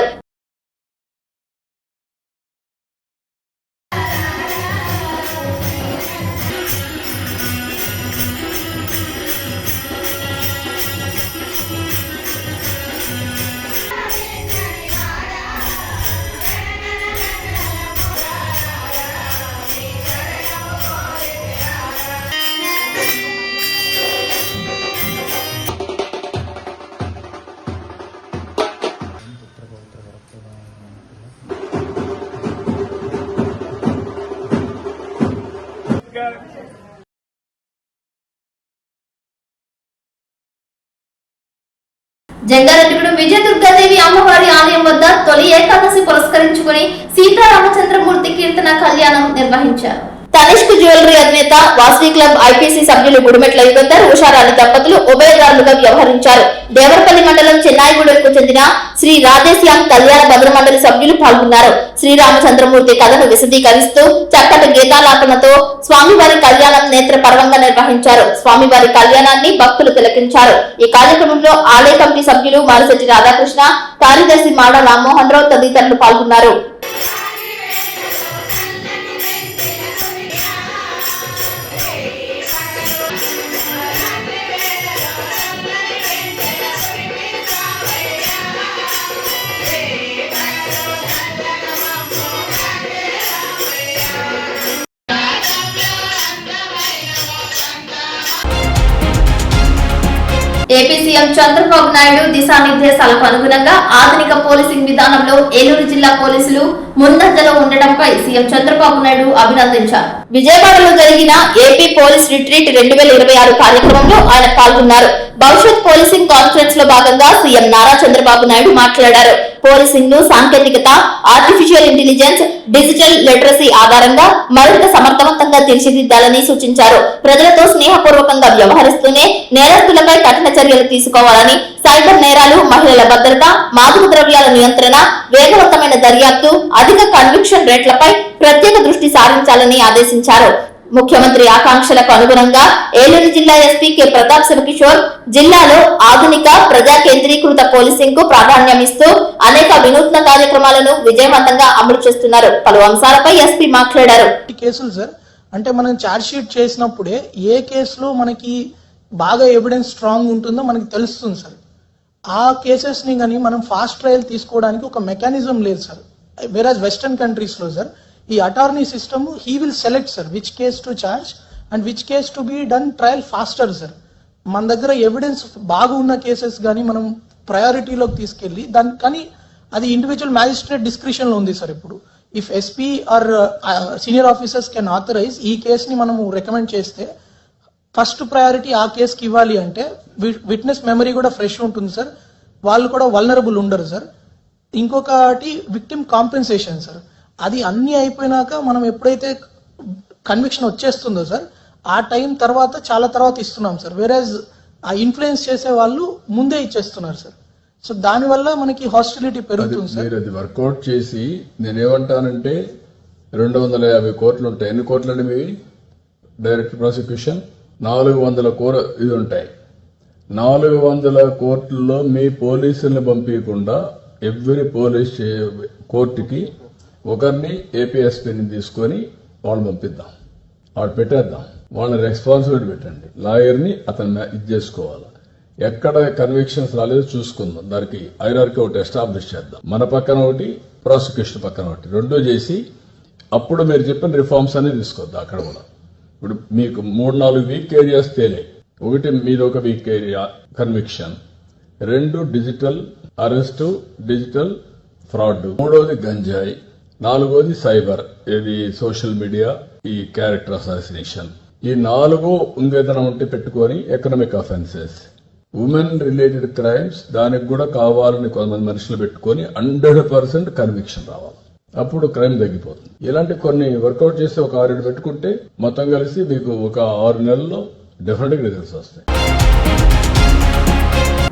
జంగారెడ్డిగూడెం విజయదుర్గాదేవి అమ్మవారి ఆలయం వద్ద తొలి ఏకాదశి పురస్కరించుకుని సీతారామచంద్రమూర్తి కీర్తన కళ్యాణం నిర్వహించారు. తనిష్క్ జ్యువెలరీ అధినేత, వాసవి క్లబ్ ఐపీసీ సభ్యులు గుడిమెట్ల యుగంధర్, ఉషారాణి దంపతులు ఉభయదారులుగా వ్యవహరించారు. దేవరపల్లి మండలం చెన్నాయిగూడెంకు చెందిన శ్రీ రాధేశ్యాం కళ్యాణ భద్ర మండలి సభ్యులు పాల్గొన్నారు. శ్రీరామచంద్రమూర్తి కథను విశదీకరిస్తూ చక్కటి గీతాలాపనతో స్వామివారి కళ్యాణం నేత్ర పర్వంగా నిర్వహించారు. స్వామివారి కళ్యాణాన్ని భక్తులు తిలకించారు. ఈ కార్యక్రమంలో ఆలయ కమిటీ సభ్యులు మారిశెట్టి రాధాకృష్ణ, కార్యదర్శి మాడ రామ్మోహన్ రావు తదితరులు పాల్గొన్నారు. ఏపీ సీఎం చంద్రబాబు నాయుడు దిశానిర్దేశాలకు అనుగుణంగా ఆధునిక పోలీసింగ్ విధానంలో ఏలూరు జిల్లా పోలీసులు ముందంజలో ఉండటంపై సీఎం చంద్రబాబు నాయుడు అభినందించారు. విజయవాడలో జరిగిన ఏపీ పోలీస్ రిట్రీట్ 2026 కార్యక్రమంలో ఆయన పాల్గొన్నారు. భవిష్యత్ పోలీసింగ్ కాన్ఫరెన్స్ లో భాగంగా సీఎం నారా చంద్రబాబు నాయుడు మాట్లాడారు. పోలీసింగ్ ను సాంకేతికత, ఆర్టిఫిషియల్ ఇంటెలిజెన్స్, డిజిటల్ లిటరసీ ఆధారంగా మరింత సమర్థవంతంగా తీర్చిదిద్దాలని సూచించారు. ప్రజలతో స్నేహపూర్వకంగా వ్యవహరిస్తూనే నేరస్తులపై కఠిన చర్యలు తీసుకోవాలని, సైబర్ నేరాలు, మహిళల భద్రత, మాదక ద్రవ్యాల నియంత్రణ, వేగవంతమైన దర్యాప్తు, అధిక కన్విక్షన్ రేట్లపై ప్రత్యేక దృష్టి సారించాలని ఆదేశించారు. ముఖ్యమంత్రి ఆకాంక్షలకు అనుగుణంగా ఏలూరు జిల్లా ఎస్పీ కె ప్రతాప్ శివకిషోర్ జిల్లాలో ఆధునిక ప్రజా కేంద్రీకృత పోలీసింగ్ కు ప్రాధాన్యమిస్తూ అనేక వినూత్న కార్యక్రమాలను విజయవంతంగా అమలు చేస్తున్నారు. పలు అంశాలపై ఎస్పీ మాట్లాడారు. కేసులు సార్ అంటే మనం ఛార్జ్ షీట్ చేసినప్పుడే ఏ కేసులో మనకి బాగా ఎవిడెన్స్ స్ట్రాంగ్ ఉంటుందో మనకి తెలుస్తుంది సార్. ఆ కేసెస్ ని కానీ మనం ఫాస్ట్ ట్రయల్ తీసుకోవడానికి ఒక మెకానిజం లేదు సార్. వేరాజ్ వెస్టర్న్ కంట్రీస్ లో సార్ ఈ attorney system he will select sir which case to charge and which case to be done trial faster sir. మన దగ్గర ఎవిడెన్స్ బాగా ఉన్న కేసెస్ కానీ మనం ప్రయారిటీలోకి తీసుకెళ్ళి దాని కానీ అది ఇండివిజువల్ మ్యాజిస్ట్రేట్ డిస్క్రిప్షన్ లో ఉంది సార్. ఇప్పుడు if SP or senior officers can authorize ఈ కేసుని మనము రికమెండ్ చేస్తే ఫస్ట్ ప్రయారిటీ ఆ కేసుకి ఇవ్వాలి అంటే విట్నెస్ మెమరీ కూడా ఫ్రెష్ ఉంటుంది సార్. వాళ్ళు కూడా వల్నరబుల్ ఉండరు సార్. ఇంకొకటి విక్టిమ్ కాంపెన్సేషన్ సార్. అది అన్ని అయిపోయినాక మనం ఎప్పుడైతే కన్విక్షన్ వచ్చేస్తుందో సార్ ఆ టైం తర్వాత చాలా తర్వాత ఇస్తున్నాం సార్. వేరేజ్ ఆ ఇన్ఫ్లుయెన్స్ చేసే వాళ్ళు ముందే ఇచ్చేస్తున్నారు సార్. సో దానివల్ల మనకి హాస్టిలిటీ పెరుగుతుంది సార్. మీరు అది వర్కౌట్ చేసి నేనేమంటానంటే 250 కోట్లు ఉంటాయి. ఎన్ని కోట్లు అండి మీవి డైరెక్ట్ ప్రాసిక్యూషన్? 400 ఇది ఉంటాయి. 400 కోట్లలో మీ పోలీసులను పంపించకుండా ఎవ్రీ పోలీస్ కోర్టుకి ఒకరిని ఏపీఎస్పీని తీసుకొని వాళ్ళు పంపిద్దాం, వాళ్ళు పెట్టేద్దాం. వాళ్ళని రెస్పాన్సిబిలిటీ పెట్టండి. లాయర్ని అతను ఇది చేసుకోవాలి. ఎక్కడ కన్విక్షన్స్ రాలేదో చూసుకుందాం. దానికి హైరార్కీ ఒకటి ఎస్టాబ్లిష్ చేద్దాం. మన పక్కన ఒకటి, ప్రాసిక్యూషన్ పక్కన ఒకటి, రెండూ చేసి అప్పుడు మీరు చెప్పిన రిఫార్మ్స్ అనేది తీసుకొద్దాం. అక్కడ కూడా ఇప్పుడు మీకు 3-4 వీక్ ఏరియాస్ తేలే. ఒకటి మీద ఒక week area conviction, 2 digital arrest, digital fraud, 3వది గంజాయి, 4వది సైబర్, ఇది సోషల్ మీడియా, ఈ క్యారెక్టర్ అసాసినేషన్. ఈ 4 ఇంకేదైనా ఉంటే పెట్టుకొని economic offences, women related crimes, దానికి కూడా కావాలని కొంతమంది మనుషులు పెట్టుకొని 100% కన్విక్షన్ రావాలి. అప్పుడు క్రైమ్ తగ్గిపోతుంది. ఇలాంటి కొన్ని వర్కౌట్ చేసి ఒక 6 పెట్టుకుంటే మొత్తం కలిసి మీకు ఒక 6 నెలల్లో డెఫినెట్ గా రిజల్ట్స్ వస్తాయి.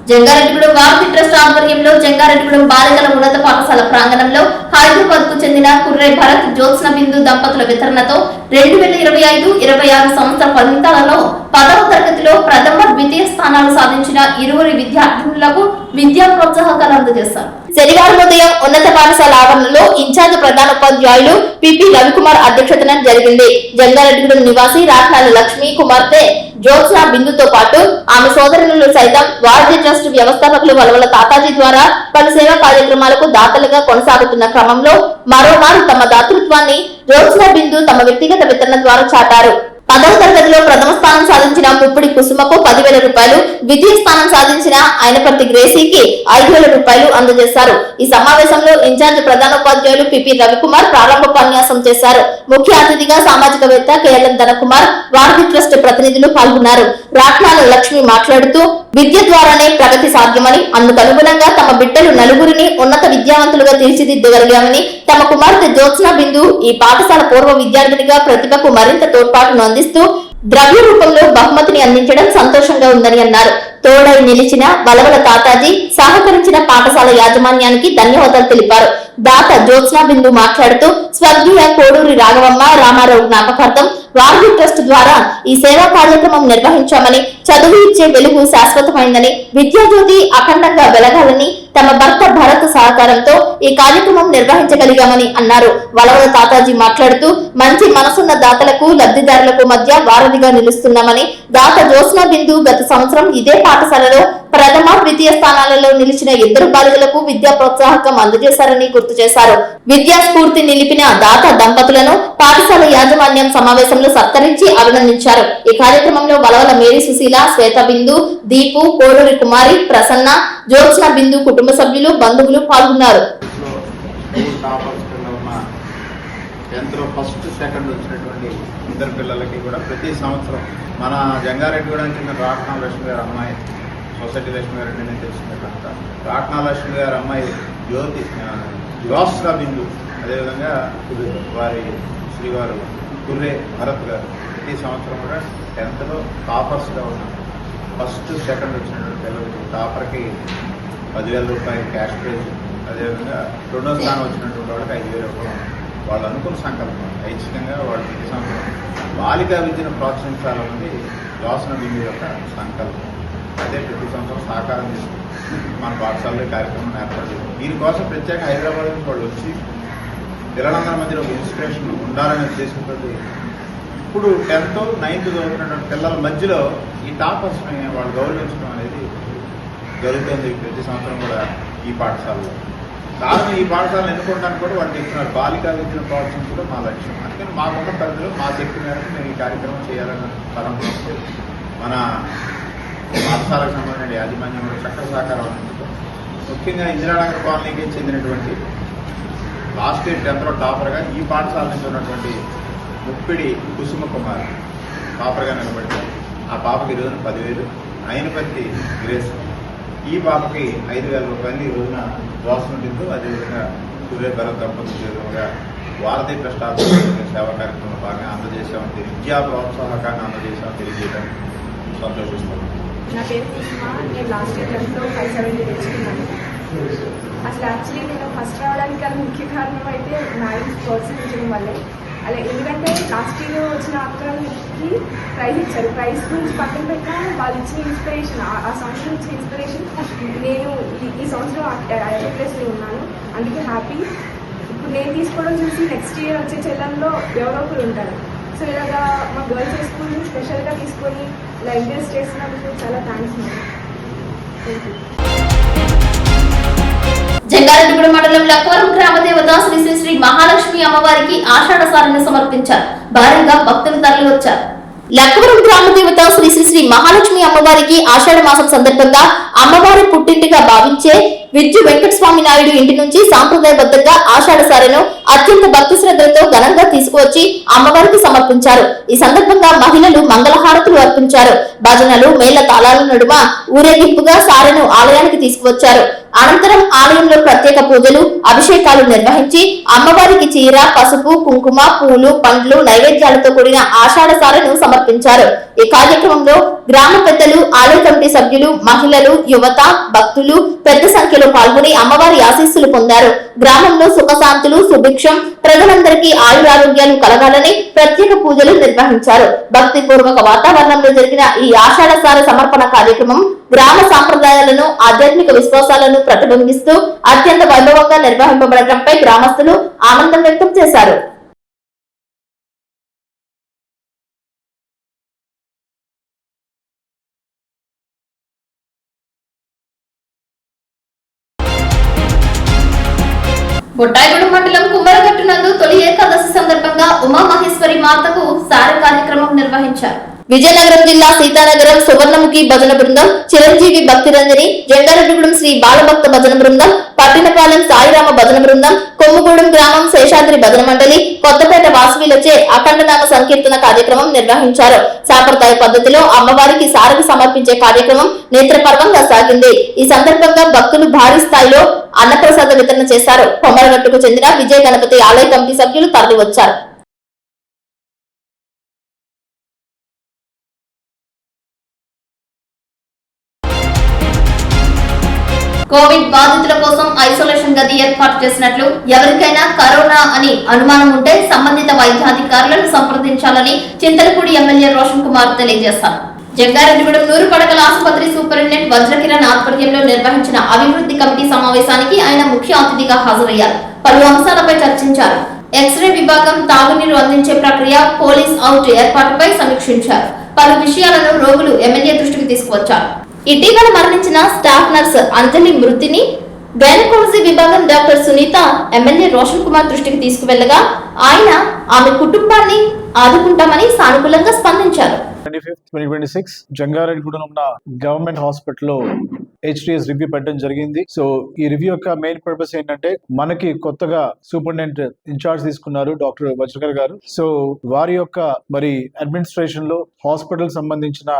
జంగారెడ్డిగూడెం వార్తి ట్రస్ట్ ఆధ్వర్యంలో జంగారెడ్డిగూడెం బాలికల ఉన్నత పాఠశాల ప్రాంగణంలో హైదరాబాద్ కు చెందిన కుర్రే భరత్ జ్యోత్స్న బిందు దంపతుల వితరణతో 2025-26 సంవత్సర ఫలితాలలో 10వ తరగతిలో ప్రథమ, ద్వితీయ స్థానాలు సాధించిన 20 విద్యార్థులకు విద్యా ప్రోత్సాహకాలు అందజేశారు. శనివారం ఉదయం ఉన్నత పాఠశాల ఆవరణలో ఇన్ఛార్జ్ ప్రధానోపాధ్యాయులు పిపి రవికుమార్ అధ్యక్షతన జరిగింది. జంగారెడ్డిగూడెం నివాసి రాట్నాల లక్ష్మి కుమార్తె జ్యోత్స్న బిందుతో పాటు ఆమె సోదరులు సైతం వార్తి ట్రస్ట్ వ్యవస్థాపకులు వలవల తాతాజీ ద్వారా పలు సేవా కార్యక్రమాలకు దాతలుగా కొనసాగుతున్న క్రమంలో మరోమారు తమ దాతృత్వాన్ని జ్యోత్స్న బిందు తమ వ్యక్తిగత వితరణ ద్వారా చాటారు. 10వ తరగతిలో ప్రథమ స్థానం సాధించిన ముప్పిడి కుసుమకు 10,000 రూపాయలు, ద్వితీయ స్థానం సాధించిన ఆయనపర్తి గ్రేసీకి 5,000 రూపాయలు అందజేశారు. ఈ సమావేశంలో ఇన్ఛార్జ్ ప్రధానోపాధ్యాయులు పిపి రవికుమార్ ప్రారంభోపన్యాసం చేశారు. ముఖ్య అతిథిగా సామాజికవేత్త కేఎల్ఎం ధనకుమార్, వార్తి ట్రస్ట్ ప్రతినిధులు పాల్గొన్నారు. రాట్నాల లక్ష్మి మాట్లాడుతూ విద్య ద్వారానే ప్రగతి సాధ్యమని, అందుకనుగుణంగా తమ బిడ్డలు నలుగురిని ఉన్నత విద్యావంతులుగా తీర్చిదిద్దగలిగామని, తమ కుమార్తె జ్యోత్స్న బిందు ఈ పాఠశాల పూర్వ విద్యార్థినిగా ప్రతిభకు మరింత తోడ్పాటును అందిస్తూ ద్రవ్య రూపంలో బహుమతిని అందించడం సంతోషంగా ఉందని అన్నారు. తోడై నిలిచిన వలవల తాతాజీ సహకరించిన పాఠశాల యాజమాన్యానికి ధన్యవాదాలు తెలిపారు. దాత జ్యోత్స్న బిందు మాట్లాడుతూ స్వర్గీయ కోడూరి రాఘవమ్మ రామారావు జ్ఞాపకార్థం వార్తి ట్రస్ట్ ద్వారా ఈ సేవా కార్యక్రమం నిర్వహించామని, చదువు ఇచ్చే వెలుగు శాశ్వతమైందని, విద్యాజ్యోతి అఖండంగా వెలగాలని తమ భర్త భరత్ సహకారంతో ఈ కార్యక్రమం నిర్వహించగలిగామని అన్నారు. వలవల తాతాజీ మాట్లాడుతూ మంచి మనసున్న దాతలకు లబ్ధిదారులకు మధ్య వారధిగా నిలుస్తున్నామని, దాత జ్యోత్స్న బిందు గత సంవత్సరం ఇదే పాఠశాలలో ప్రథమ, ద్వితీయ స్థానాలలో నిలిచిన 2 బాలికలకు విద్యా ప్రోత్సాహకం అందజేశారని గుర్తు చేశారు. విద్యా స్ఫూర్తి నిలిపిన దాత దంపతులను పాఠశాల యాజమాన్యం సమావేశంలో సత్కరించి అభినందించారు. ఈ కార్యక్రమంలో వలవల మేరీ సుశీల, శ్వేత బిందు, దీపు, కోడూరి కుమారి, ప్రసన్న, జ్యోత్స్న బిందు కుటుంబ సభ్యులు, బంధువులు పాల్గొన్నారు. ఫస్ట్, సెకండ్ వచ్చినటువంటి 2 పిల్లలకి కూడా ప్రతి సంవత్సరం మన జంగారెడ్డిగూడెం చెందిన రాట్నాల లక్ష్మి గారి అమ్మాయి, సొసైటీ లక్ష్మి గారు నేను తెలిసిన కనుక రాట్నాల లక్ష్మి గారి అమ్మాయి జ్యోత్స్న బిందు, అదేవిధంగా వారి శ్రీవారు కుర్రే భరత్ గారు ప్రతి సంవత్సరం కూడా 10th టాపర్స్గా ఉన్నారు. ఫస్ట్, సెకండ్ వచ్చినటువంటి పిల్లలకి టాపర్కి 10,000 రూపాయలు క్యాష్ ప్రైజ్, అదేవిధంగా 2వ స్థానం వచ్చినటువంటి వాళ్ళకి 5,000 రూపాయలు వాళ్ళు అనుకున్న సంకల్పం ఐచ్ఛికంగా వాళ్ళు ప్రతి సంవత్సరం బాలికా విద్యను ప్రోత్సహించాలన్నది యోసన బిందు యొక్క సంకల్పం. అదే ప్రతి సంవత్సరం సహకారం తీసుకుంటాం. మన పాఠశాలలో కార్యక్రమం ఏర్పాటు చేస్తాం. దీనికోసం ప్రత్యేక హైదరాబాద్ నుంచి వాళ్ళు వచ్చి పిల్లలందరి మధ్యలో ఒక ఇన్స్పిరేషన్ ఉండాలనే ఉద్దేశంతో ఇప్పుడు 10th 9th చదువుతున్నటువంటి పిల్లల మధ్యలో ఈ టాపర్స్ని వాళ్ళు గౌరవించడం అనేది జరుగుతుంది ప్రతి సంవత్సరం కూడా ఈ పాఠశాలలో. కారణం ఈ పాఠశాలను ఎన్నుకోవడానికి కూడా వాళ్ళు చెప్తున్నారు బాలికా విద్యను ప్రోత్సహించడం మా లక్ష్యం. అందుకని మాకున్న పరిధిలో మా శక్తి మేరకు మేము ఈ కార్యక్రమం చేయాలన్న తలంపుతో మన పాఠశాలకు సంబంధించిన యాజమాన్యం కూడా చక్కర సహకారం అందించడం. ముఖ్యంగా ఇందిరానగర్ కాలనీకి చెందినటువంటి లాస్ట్ ఇయర్ 10th టాపర్గా ఈ పాఠశాల నుంచి ఉన్నటువంటి ముప్పిడి కుసుమ కుమార్ టాపర్గా నిలబడితే ఆ పాపకి ఈ రోజున 10,000, అయినపత్తి గ్రేస్ ఈ పాపకి 5,000 రూపాయలు ఈ రోజున దోసనుంటితో అదేవిధంగా సూర్యభర దంపతుల చేరువుగా వారధి ప్రశ్నార్థ సేవా కార్యక్రమంలో భాగంగా అందజేసామని విద్యా ప్రోత్సాహకాన్ని అందజేసామని తెలియజేయడానికి సంతోషిస్తున్నాను. నా పేరు కుసుమ. నేను లాస్ట్ ఇయర్ 10th 570 తెచ్చుకున్నాను. అసలు యాక్చువల్లీ నేను ఫస్ట్ రావడానికి అది ముఖ్య కారణం అయితే మ్యాథ్స్ ప్రోత్సహించడం వల్లే. అలా ఎందుకంటే లాస్ట్ ఇయర్ వచ్చిన అక్కడికి ప్రైజ్ ఇచ్చారు. ప్రైజ్ గురించి పక్కన పెట్టినా వాళ్ళు ఇచ్చిన ఇన్స్పిరేషన్, ఆ సంవత్సరం ఇచ్చిన ఇన్స్పిరేషన్ నేను ఈ సంవత్సరం ప్లేస్లో ఉన్నాను. అందుకే హ్యాపీ. ఇప్పుడు నేను తీసుకోవడం చూసి నెక్స్ట్ ఇయర్ వచ్చే చెల్లెల్లో ఎవరో ఒకరు ఉంటారు. సో ఇలాగా మా గర్ల్స్ స్కూల్ని స్పెషల్గా తీసుకొని ఇలా ఎంకరేజ్ చేసినందుకు చాలా thanks madam. Thank you. Jangareddygudem మండలం లక్కవరం గ్రామ దేవత శ్రీ శ్రీ శ్రీ మహాలక్ష్మి అమ్మవారికి ఆషాఢ సారిని సమర్పించారు. భారీగా భక్తులు తరలి వచ్చారు. లక్కవరం గ్రామ దేవత శ్రీ శ్రీ శ్రీ మహాలక్ష్మి అమ్మవారికి ఆషాఢ మాసం సందర్భంగా అమ్మవారి పుట్టింటిగా భావించే విద్యు వెంకటస్వామి నాయుడు ఇంటి నుంచి సాంప్రదాయబద్ధంగా ఆషాఢ సారెను అత్యంత భక్తి శ్రద్ధలతో ఘనంగా తీసుకువచ్చి అమ్మవారికి సమర్పించారు. ఈ సందర్భంగా మహిళలు మంగళహారతులు అర్పించారు. భజనలు మేళ తాళాల నడుమ ఊరేగింపుగా సారెను ఆలయానికి తీసుకువచ్చారు. అనంతరం ఆలయంలో ప్రత్యేక పూజలు అభిషేకాలు నిర్వహించి అమ్మవారికి చీర, పసుపు, కుంకుమ, పూలు, పండ్లు, నైవేద్యాలతో కూడిన ఆషాఢ సారెను సమర్పించారు. ఈ కార్యక్రమంలో గ్రామ పెద్దలు, ఆలయ కమిటీ సభ్యులు, మహిళలు, యువత, భక్తులు పెద్ద సంఖ్యలో పాల్గొని అమ్మవారి ఆశీస్సులు పొందారు. గ్రామంలో సుఖశాంతులు, సుభిక్షం, ప్రజలందరికీ ఆయురారోగ్యాలు కలగాలని ప్రత్యేక పూజలు నిర్వహించారు. భక్తిపూర్వక వాతావరణంలో జరిగిన ఈ ఆషాఢ సార సమర్పణ కార్యక్రమం గ్రామ సాంప్రదాయాలను, ఆధ్యాత్మిక విశ్వాసాలను ప్రతిబింబిస్తూ అత్యంత వైభవంగా నిర్వహింపబడటంపై గ్రామస్తులు ఆనందం వ్యక్తం చేశారు. బొట్టాయిగూడెం మండలం కుమ్మరగట్టు నందు తొలి ఏకాదశి సందర్భంగా ఉమామహేశ్వరి మాతకు సార కార్యక్రమం నిర్వహించారు. విజయనగరం జిల్లా సీతానగరం సువర్ణముఖి భజన బృందం, చిరంజీవి భక్తిరంజని, జంగారెడ్డిగూడెం శ్రీ బాలభక్త భజన బృందం, పట్టినపాలెం సాయిరామ భజన బృందం, కొమ్ముగూడెం గ్రామం శేషాద్రి భజన మండలి, కొత్తపేట వాసవిలచే అఖండనామ సంకీర్తన కార్యక్రమం నిర్వహించారు. సాంప్రదాయ పద్ధతిలో అమ్మవారికి సారకి సమర్పించే కార్యక్రమం నేత్రపర్వంగా సాగింది. ఈ సందర్భంగా భక్తులు భారీ స్థాయిలో అన్నప్రసాద వితరణ చేశారు. కొమ్మరగట్టుకు చెందిన విజయ గణపతి ఆలయ కమిటీ సభ్యులు తరలివచ్చారు. కోవిడ్ బాధితుల కోసం ఐసోలేషన్ గది ఏర్పాటు చేసినట్లు, ఎవరికైనా కరోనా అని అనుమానం ఉంటే సంబంధిత వైద్యాధికారులను సంప్రదించాలని చింతలపూడి ఎమ్మెల్యే రోషన్ కుమార్ తెలియజేశారు. జంగారెడ్డిగూడెం నూరు పడకల ఆసుపత్రి సూపరింటెండెంట్ వజ్రకిరణ్ ఆధ్వర్యంలో నిర్వహించిన అభివృద్ధి కమిటీ సమావేశానికి ఆయన ముఖ్య అతిథిగా హాజరయ్యారు. పలు అంశాలపై చర్చించారు. ఎక్స్రే విభాగం, తాగునీరు అందించే ప్రక్రియ, పోలీస్ అవుట్ ఏర్పాటుపై సమీక్షించారు. పలు విషయాలను రోగులు ఎమ్మెల్యే దృష్టికి తీసుకువచ్చారు. ఇటీవల మరణించిన స్టాఫ్ నర్స్ అంజలి మృతిని గైనకాలజీ విభాగం డాక్టర్ సునీత ఎమ్మెల్యే రోషన్ కుమార్ దృష్టికి తీసుకువెళ్లగా ఆయన ఆమె కుటుంబాన్ని ఆదుకుంటామని సానుకూలంగా స్పందించారు. 25th 2026 జంగారెడ్డిగూడెం ఉన్న గవర్నమెంట్ హాస్పిటల్లో HTS రివ్యూ పెట్టడం జరిగింది. సో ఈ రివ్యూ యొక్క మెయిన్ పర్పస్ ఏంటంటే, మనకి కొత్తగా సూపరింటెండెంట్ ఇన్ఛార్జ్ తీసుకున్నారు డాక్టర్ వజ్రకర్ గారు. సో వారి యొక్క మరి అడ్మినిస్ట్రేషన్ లో హాస్పిటల్ సంబంధించిన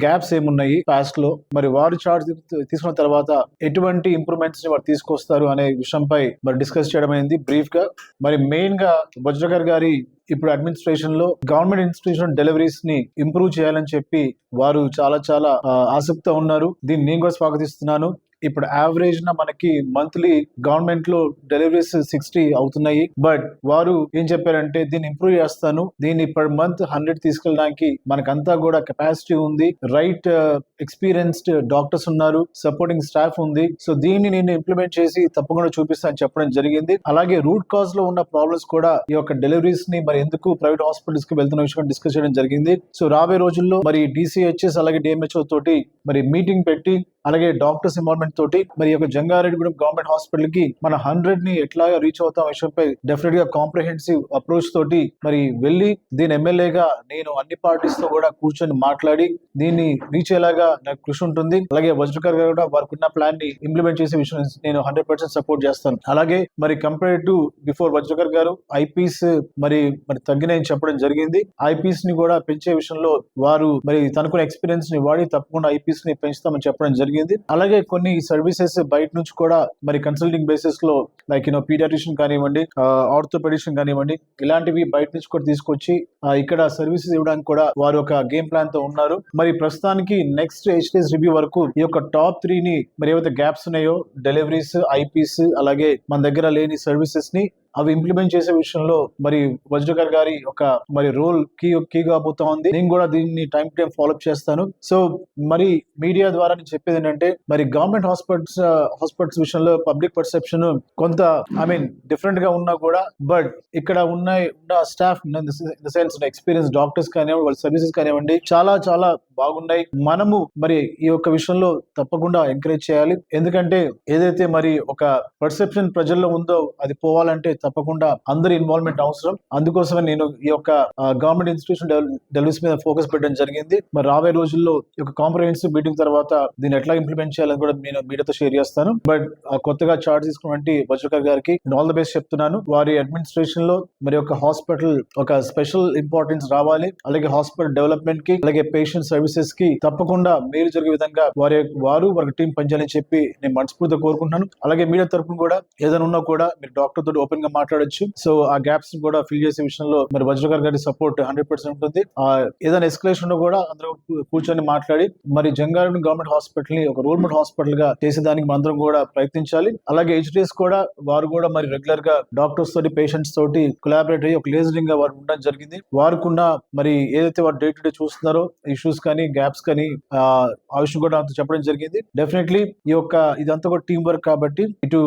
గ్యాప్స్ ఏమున్నాయి పాస్ట్ లో, మరి వారు చార్జ్ తీసుకున్న తర్వాత ఎటువంటి ఇంప్రూవ్మెంట్స్ ని వారు తీసుకొస్తారు అనే విషయంపై మరి డిస్కస్ చేయడం అయింది బ్రీఫ్ గా. మరి మెయిన్ గా వజ్రకర్ గారి ఇప్పుడు అడ్మినిస్ట్రేషన్ లో గవర్నమెంట్ ఇన్స్టిట్యూషన్ డెలివరీస్ ని ఇంప్రూవ్ చేయాలని చెప్పి వారు చాలా ఆసక్తితో ఉన్నారు. దీన్ని నేను కూడా స్వాగతిస్తున్నాను. ఇప్పుడు యావరేజ్ న మనకి మంత్లీ గవర్నమెంట్ లో డెలివరీస్ 60 అవుతున్నాయి. బట్ వారు ఏం చెప్పారంటే దీన్ని ఇంప్రూవ్ చేస్తాను, దీన్ని పర్ మంత్ 100 తీసుకెళ్ళడానికి మనకంతా కూడా కెపాసిటీ ఉంది, రైట్ ఎక్స్పీరియన్స్డ్ డాక్టర్స్ ఉన్నారు, సపోర్టింగ్ స్టాఫ్ ఉంది. సో దీన్ని నేను ఇంప్లిమెంట్ చేసి తప్పకుండా చూపిస్తాను చెప్పడం జరిగింది. అలాగే రూట్ కాజ్ లో ఉన్న ప్రాబ్లమ్స్ కూడా ఈ యొక్క డెలివరీస్ ని మరి ఎందుకు ప్రైవేట్ హాస్పిటల్స్ కి వెళ్తున్న విషయం డిస్కస్ చేయడం జరిగింది. సో రాబోయే రోజుల్లో మరి DCHS అలాగే DMHO తోటి మరి మీటింగ్ పెట్టి అలాగే డాక్టర్స్ ఇన్వాల్వ్మెంట్ తోటి మరి ఒక జంగారెడ్డిగూడెం గవర్నమెంట్ హాస్పిటల్ కి మన 100 ని ఎట్లాగా రీచ్ అవుతాం విషయంపై డెఫినెట్ గా కాంప్రహెన్సివ్ అప్రోచ్ తోటి మరి వెళ్ళి దీని ఎమ్మెల్యేగా నేను అన్ని పార్టీస్ తో కూడా కూర్చొని మాట్లాడి దీన్ని రీచ్ అయ్యేలాగా నాకు కృషి ఉంటుంది. అలాగే వజ్రకర్ గారు కూడా వారికి ఉన్న ప్లాన్ ని ఇంప్లిమెంట్ చేసే విషయం నేను 100% సపోర్ట్ చేస్తాను. అలాగే మరి కంపేర్ టు బిఫోర్ వజ్రకర్ గారు ఐపీస్ మరి తగ్గినాయని చెప్పడం జరిగింది. ఐపీస్ ని కూడా పెంచే విషయంలో వారు మరి తనకున్న ఎక్స్పీరియన్స్ ని వాడి తప్పకుండా ఐపీస్ ని పెంచుతామని చెప్పడం జరిగింది. అలాగే కొన్ని సర్వీసెస్ బయట నుంచి కూడా మరి కన్సల్టింగ్ బేసిస్ లో లైక్ పీడియాట్రిషియన్ కానివ్వండి, ఆర్థోపెడిషన్ కానివ్వండి, ఇలాంటివి బయట నుంచి కూడా తీసుకొచ్చి ఇక్కడ సర్వీసెస్ ఇవ్వడానికి కూడా వారు ఒక గేమ్ ప్లాన్ తో ఉన్నారు. మరి ప్రస్తుతానికి నెక్స్ట్ HTS రివ్యూ వరకు ఈ యొక్క టాప్ 3 ని మరి ఏవైతే గ్యాప్స్ ఉన్నాయో డెలివరీస్, ఐపీస్ అలాగే మన దగ్గర లేని సర్వీసెస్ ని అవి ఇంప్లిమెంట్ చేసే విషయంలో మరి వజ్రకర్ గారి ఒక మరి రోల్ కీగా పోతా ఉంది. నేను కూడా దీన్ని టైం టు టైం ఫాలోఅప్ చేస్తాను. సో మరి మీడియా ద్వారా నేను చెప్పేది ఏంటంటే మరి గవర్నమెంట్ హాస్పిటల్స్ విషయంలో పబ్లిక్ పర్సెప్షన్ కొంత డిఫరెంట్ గా ఉన్నా కూడా బట్ ఇక్కడ ఉన్న staff in the sense experience doctors కానివ్వండి, వాళ్ళ సర్వీసెస్ కానివ్వండి చాలా చాలా బాగున్నాయి. మనము మరి ఈ యొక్క విషయంలో తప్పకుండా ఎంకరేజ్ చేయాలి. ఎందుకంటే ఏదైతే మరి ఒక పర్సెప్షన్ ప్రజల్లో ఉందో అది పోవాలంటే తప్పకుండా అందరి ఇన్వాల్వ్మెంట్ అవసరం. అందుకోసమే నేను ఈ యొక్క గవర్నమెంట్ ఇన్స్టిట్యూషన్ డెలివరీస్ మీద ఫోకస్ పెట్టడం జరిగింది. మరి రాబోయే రోజుల్లో ఈ యొక్క కాంప్రహెన్సివ్ మీటింగ్ తర్వాత దీన్ని ఎట్లా ఇంప్లిమెంట్ చేయాలని కూడా నేను మీడియాతో షేర్ చేస్తాను. బట్ కొత్తగా చార్జ్ తీసుకున్నటువంటి వజ్రకర్ గారికి ఆల్ ద బెస్ట్ చెప్తున్నాను. వారి అడ్మినిస్ట్రేషన్ లో మరి ఒక హాస్పిటల్ ఒక స్పెషల్ ఇంపార్టెన్స్ రావాలి. అలాగే హాస్పిటల్ డెవలప్మెంట్ కి అలాగే పేషెంట్ సర్వీసెస్ కి తప్పకుండా మేలు జరిగే విధంగా వారి టీం పనిచేయాలని చెప్పి నేను మనస్ఫూర్తిగా కోరుకుంటున్నాను. అలాగే మీడియా తరపున కూడా ఏదైనా ఉన్నా కూడా మీరు డాక్టర్ తోటి ఓపెన్ గా మాట్లాడొచ్చు. సో ఆ గ్యాప్స్ కూడా ఫిల్ చేసే విషయంలో మరి వజ్రకర్ గారి సపోర్ట్ 100% ఉంటుంది. ఏదైనా ఎస్కలేషన్ కూడా అందరూ కూర్చొని మాట్లాడి మరి జంగారెడ్డి గవర్నమెంట్ హాస్పిటల్ ని ఒక రోల్ మోడల్ హాస్పిటల్ గా చేసేదానికి అందరం కూడా ప్రయత్నించాలి. అలాగే HTS కూడా వారు కూడా మరి రెగ్యులర్ గా డాక్టర్స్ తోటి పేషెంట్స్ తోటి కొలాబరేట్ అయ్యి ఒక లిజనింగ్ గా వారు ఉండడం జరిగింది. వారికున్న మరి ఏదైతే వారు డే టు డే చూస్తున్నారో ఇష్యూస్ కానీ గ్యాప్స్ కానీ ఆ విషయం కూడా చెప్పడం జరిగింది. డెఫినెట్లీ ఈ యొక్క ఇదంతా కూడా టీం వర్క్ కాబట్టి ఇటు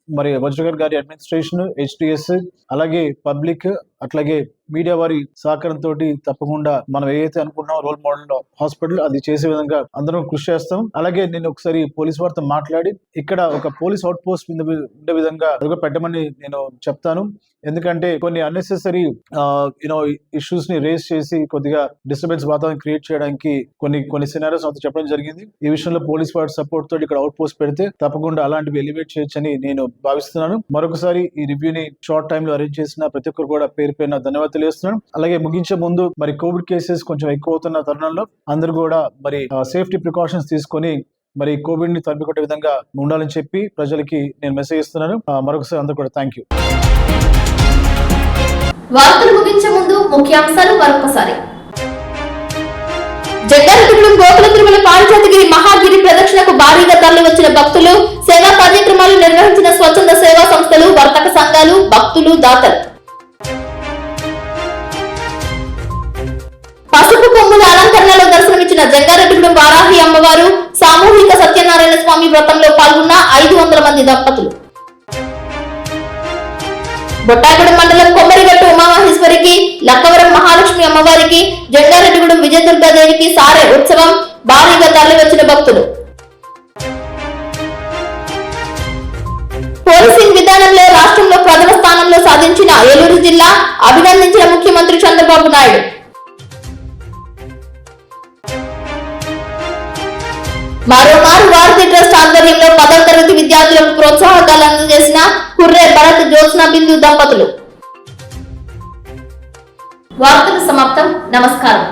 మరి వజ్రకర్ గారి అడ్మినిస్ట్రేషన్, HTS అలాగే పబ్లిక్ అట్లాగే మీడియా వారి సహకారంతో తప్పకుండా మనం ఏదైతే అనుకున్నాం రోల్ మోడల్ హాస్పిటల్ అది చేసే విధంగా అందరం కృషి చేస్తాం. అలాగే నేను ఒకసారి పోలీస్ వారితో మాట్లాడి ఇక్కడ ఒక పోలీస్ అవుట్ పోస్ట్ ఉండే విధంగా అది పెట్టమని నేను చెప్తాను. ఎందుకంటే కొన్ని అన్నెసెసరీ ఇష్యూస్ ని రేస్ చేసి కొద్దిగా డిస్టర్బెన్స్ వాతావరణం క్రియేట్ చేయడానికి కొన్ని సినారియోస్ అంతా చెప్పడం జరిగింది. ఈ విషయంలో పోలీస్ వారి సపోర్ట్ తోటి ఇక్కడ అవుట్ పోస్ట్ పెడితే తప్పకుండా అలాంటివి ఎలివేట్ చేయొచ్చని నేను భావిస్తున్నాను. మరొకసారి ఈ రివ్యూని షార్ట్ టైమ్ లో అరేంజ్ చేసిన ప్రతి ఒక్కరు కూడా పేరు పేరున ధన్యవాదాలు తెలియజేస్తున్నాను. అలాగే ముగించే ముందు మరి కోవిడ్ కేసెస్ కొంచెం ఎక్కువ అవుతున్న తరుణంలో అందరూ కూడా మరి సేఫ్టీ ప్రికాషన్స్ తీసుకొని మరి కోవిడ్ ని తరిమికొట్టే విధంగా ఉండాలని చెప్పి ప్రజలకి నేను మెసేజ్ ఇస్తున్నాను. మరొకసారి అందరూ కూడా థ్యాంక్ యూ. వార్తలు ముగించే ముందు ముఖ్యాంశాలు మరొకసారి. జంగారెడ్డిగూడెం గోకుల తిరుమల పారిజాతగిరి మహాగిరి ప్రదక్షిణకు భారీగా తరలి వచ్చిన భక్తులు, సేవా కార్యక్రమాలు నిర్వహించిన స్వచ్ఛంద సేవా సంస్థలు, వర్తక సంఘాలు, భక్తులు, దాతలు. పసుపు కొమ్ముల అలంకరణలో దర్శనమిచ్చిన జంగారెడ్డిగూడెం వారాహి అమ్మవారు, సామూహిక సత్యనారాయణ స్వామి వ్రతంలో పాల్గొన్న 500 మంది దంపతులు. బొట్టాగూడెం మండలం కొమ్మరిగట్టు ఉమామహేశ్వరికి, లక్కవరం మహాలక్ష్మి అమ్మవారికి, జంగారెడ్డిగూడెం విజయదుర్గాదేవికి సారే ఉత్సవం, భారీగా తరలివచ్చిన భక్తులు. పోలీసింగ్ విధానంలో రాష్ట్రంలో ప్రథమ స్థానంలో సాధించిన ఏలూరు జిల్లా, అభినందించిన ముఖ్యమంత్రి చంద్రబాబు నాయుడు. మరోమారు వారధి ట్రస్ట్ ఆధ్వర్యంలో 10వ తరగతి విద్యార్థులకు ప్రోత్సాహకాలు అందజేసిన హుర్రే భరత్, జ్యోత్స్న బిందు దంపతులు. వార్తలు సమాప్తం. నమస్కారం.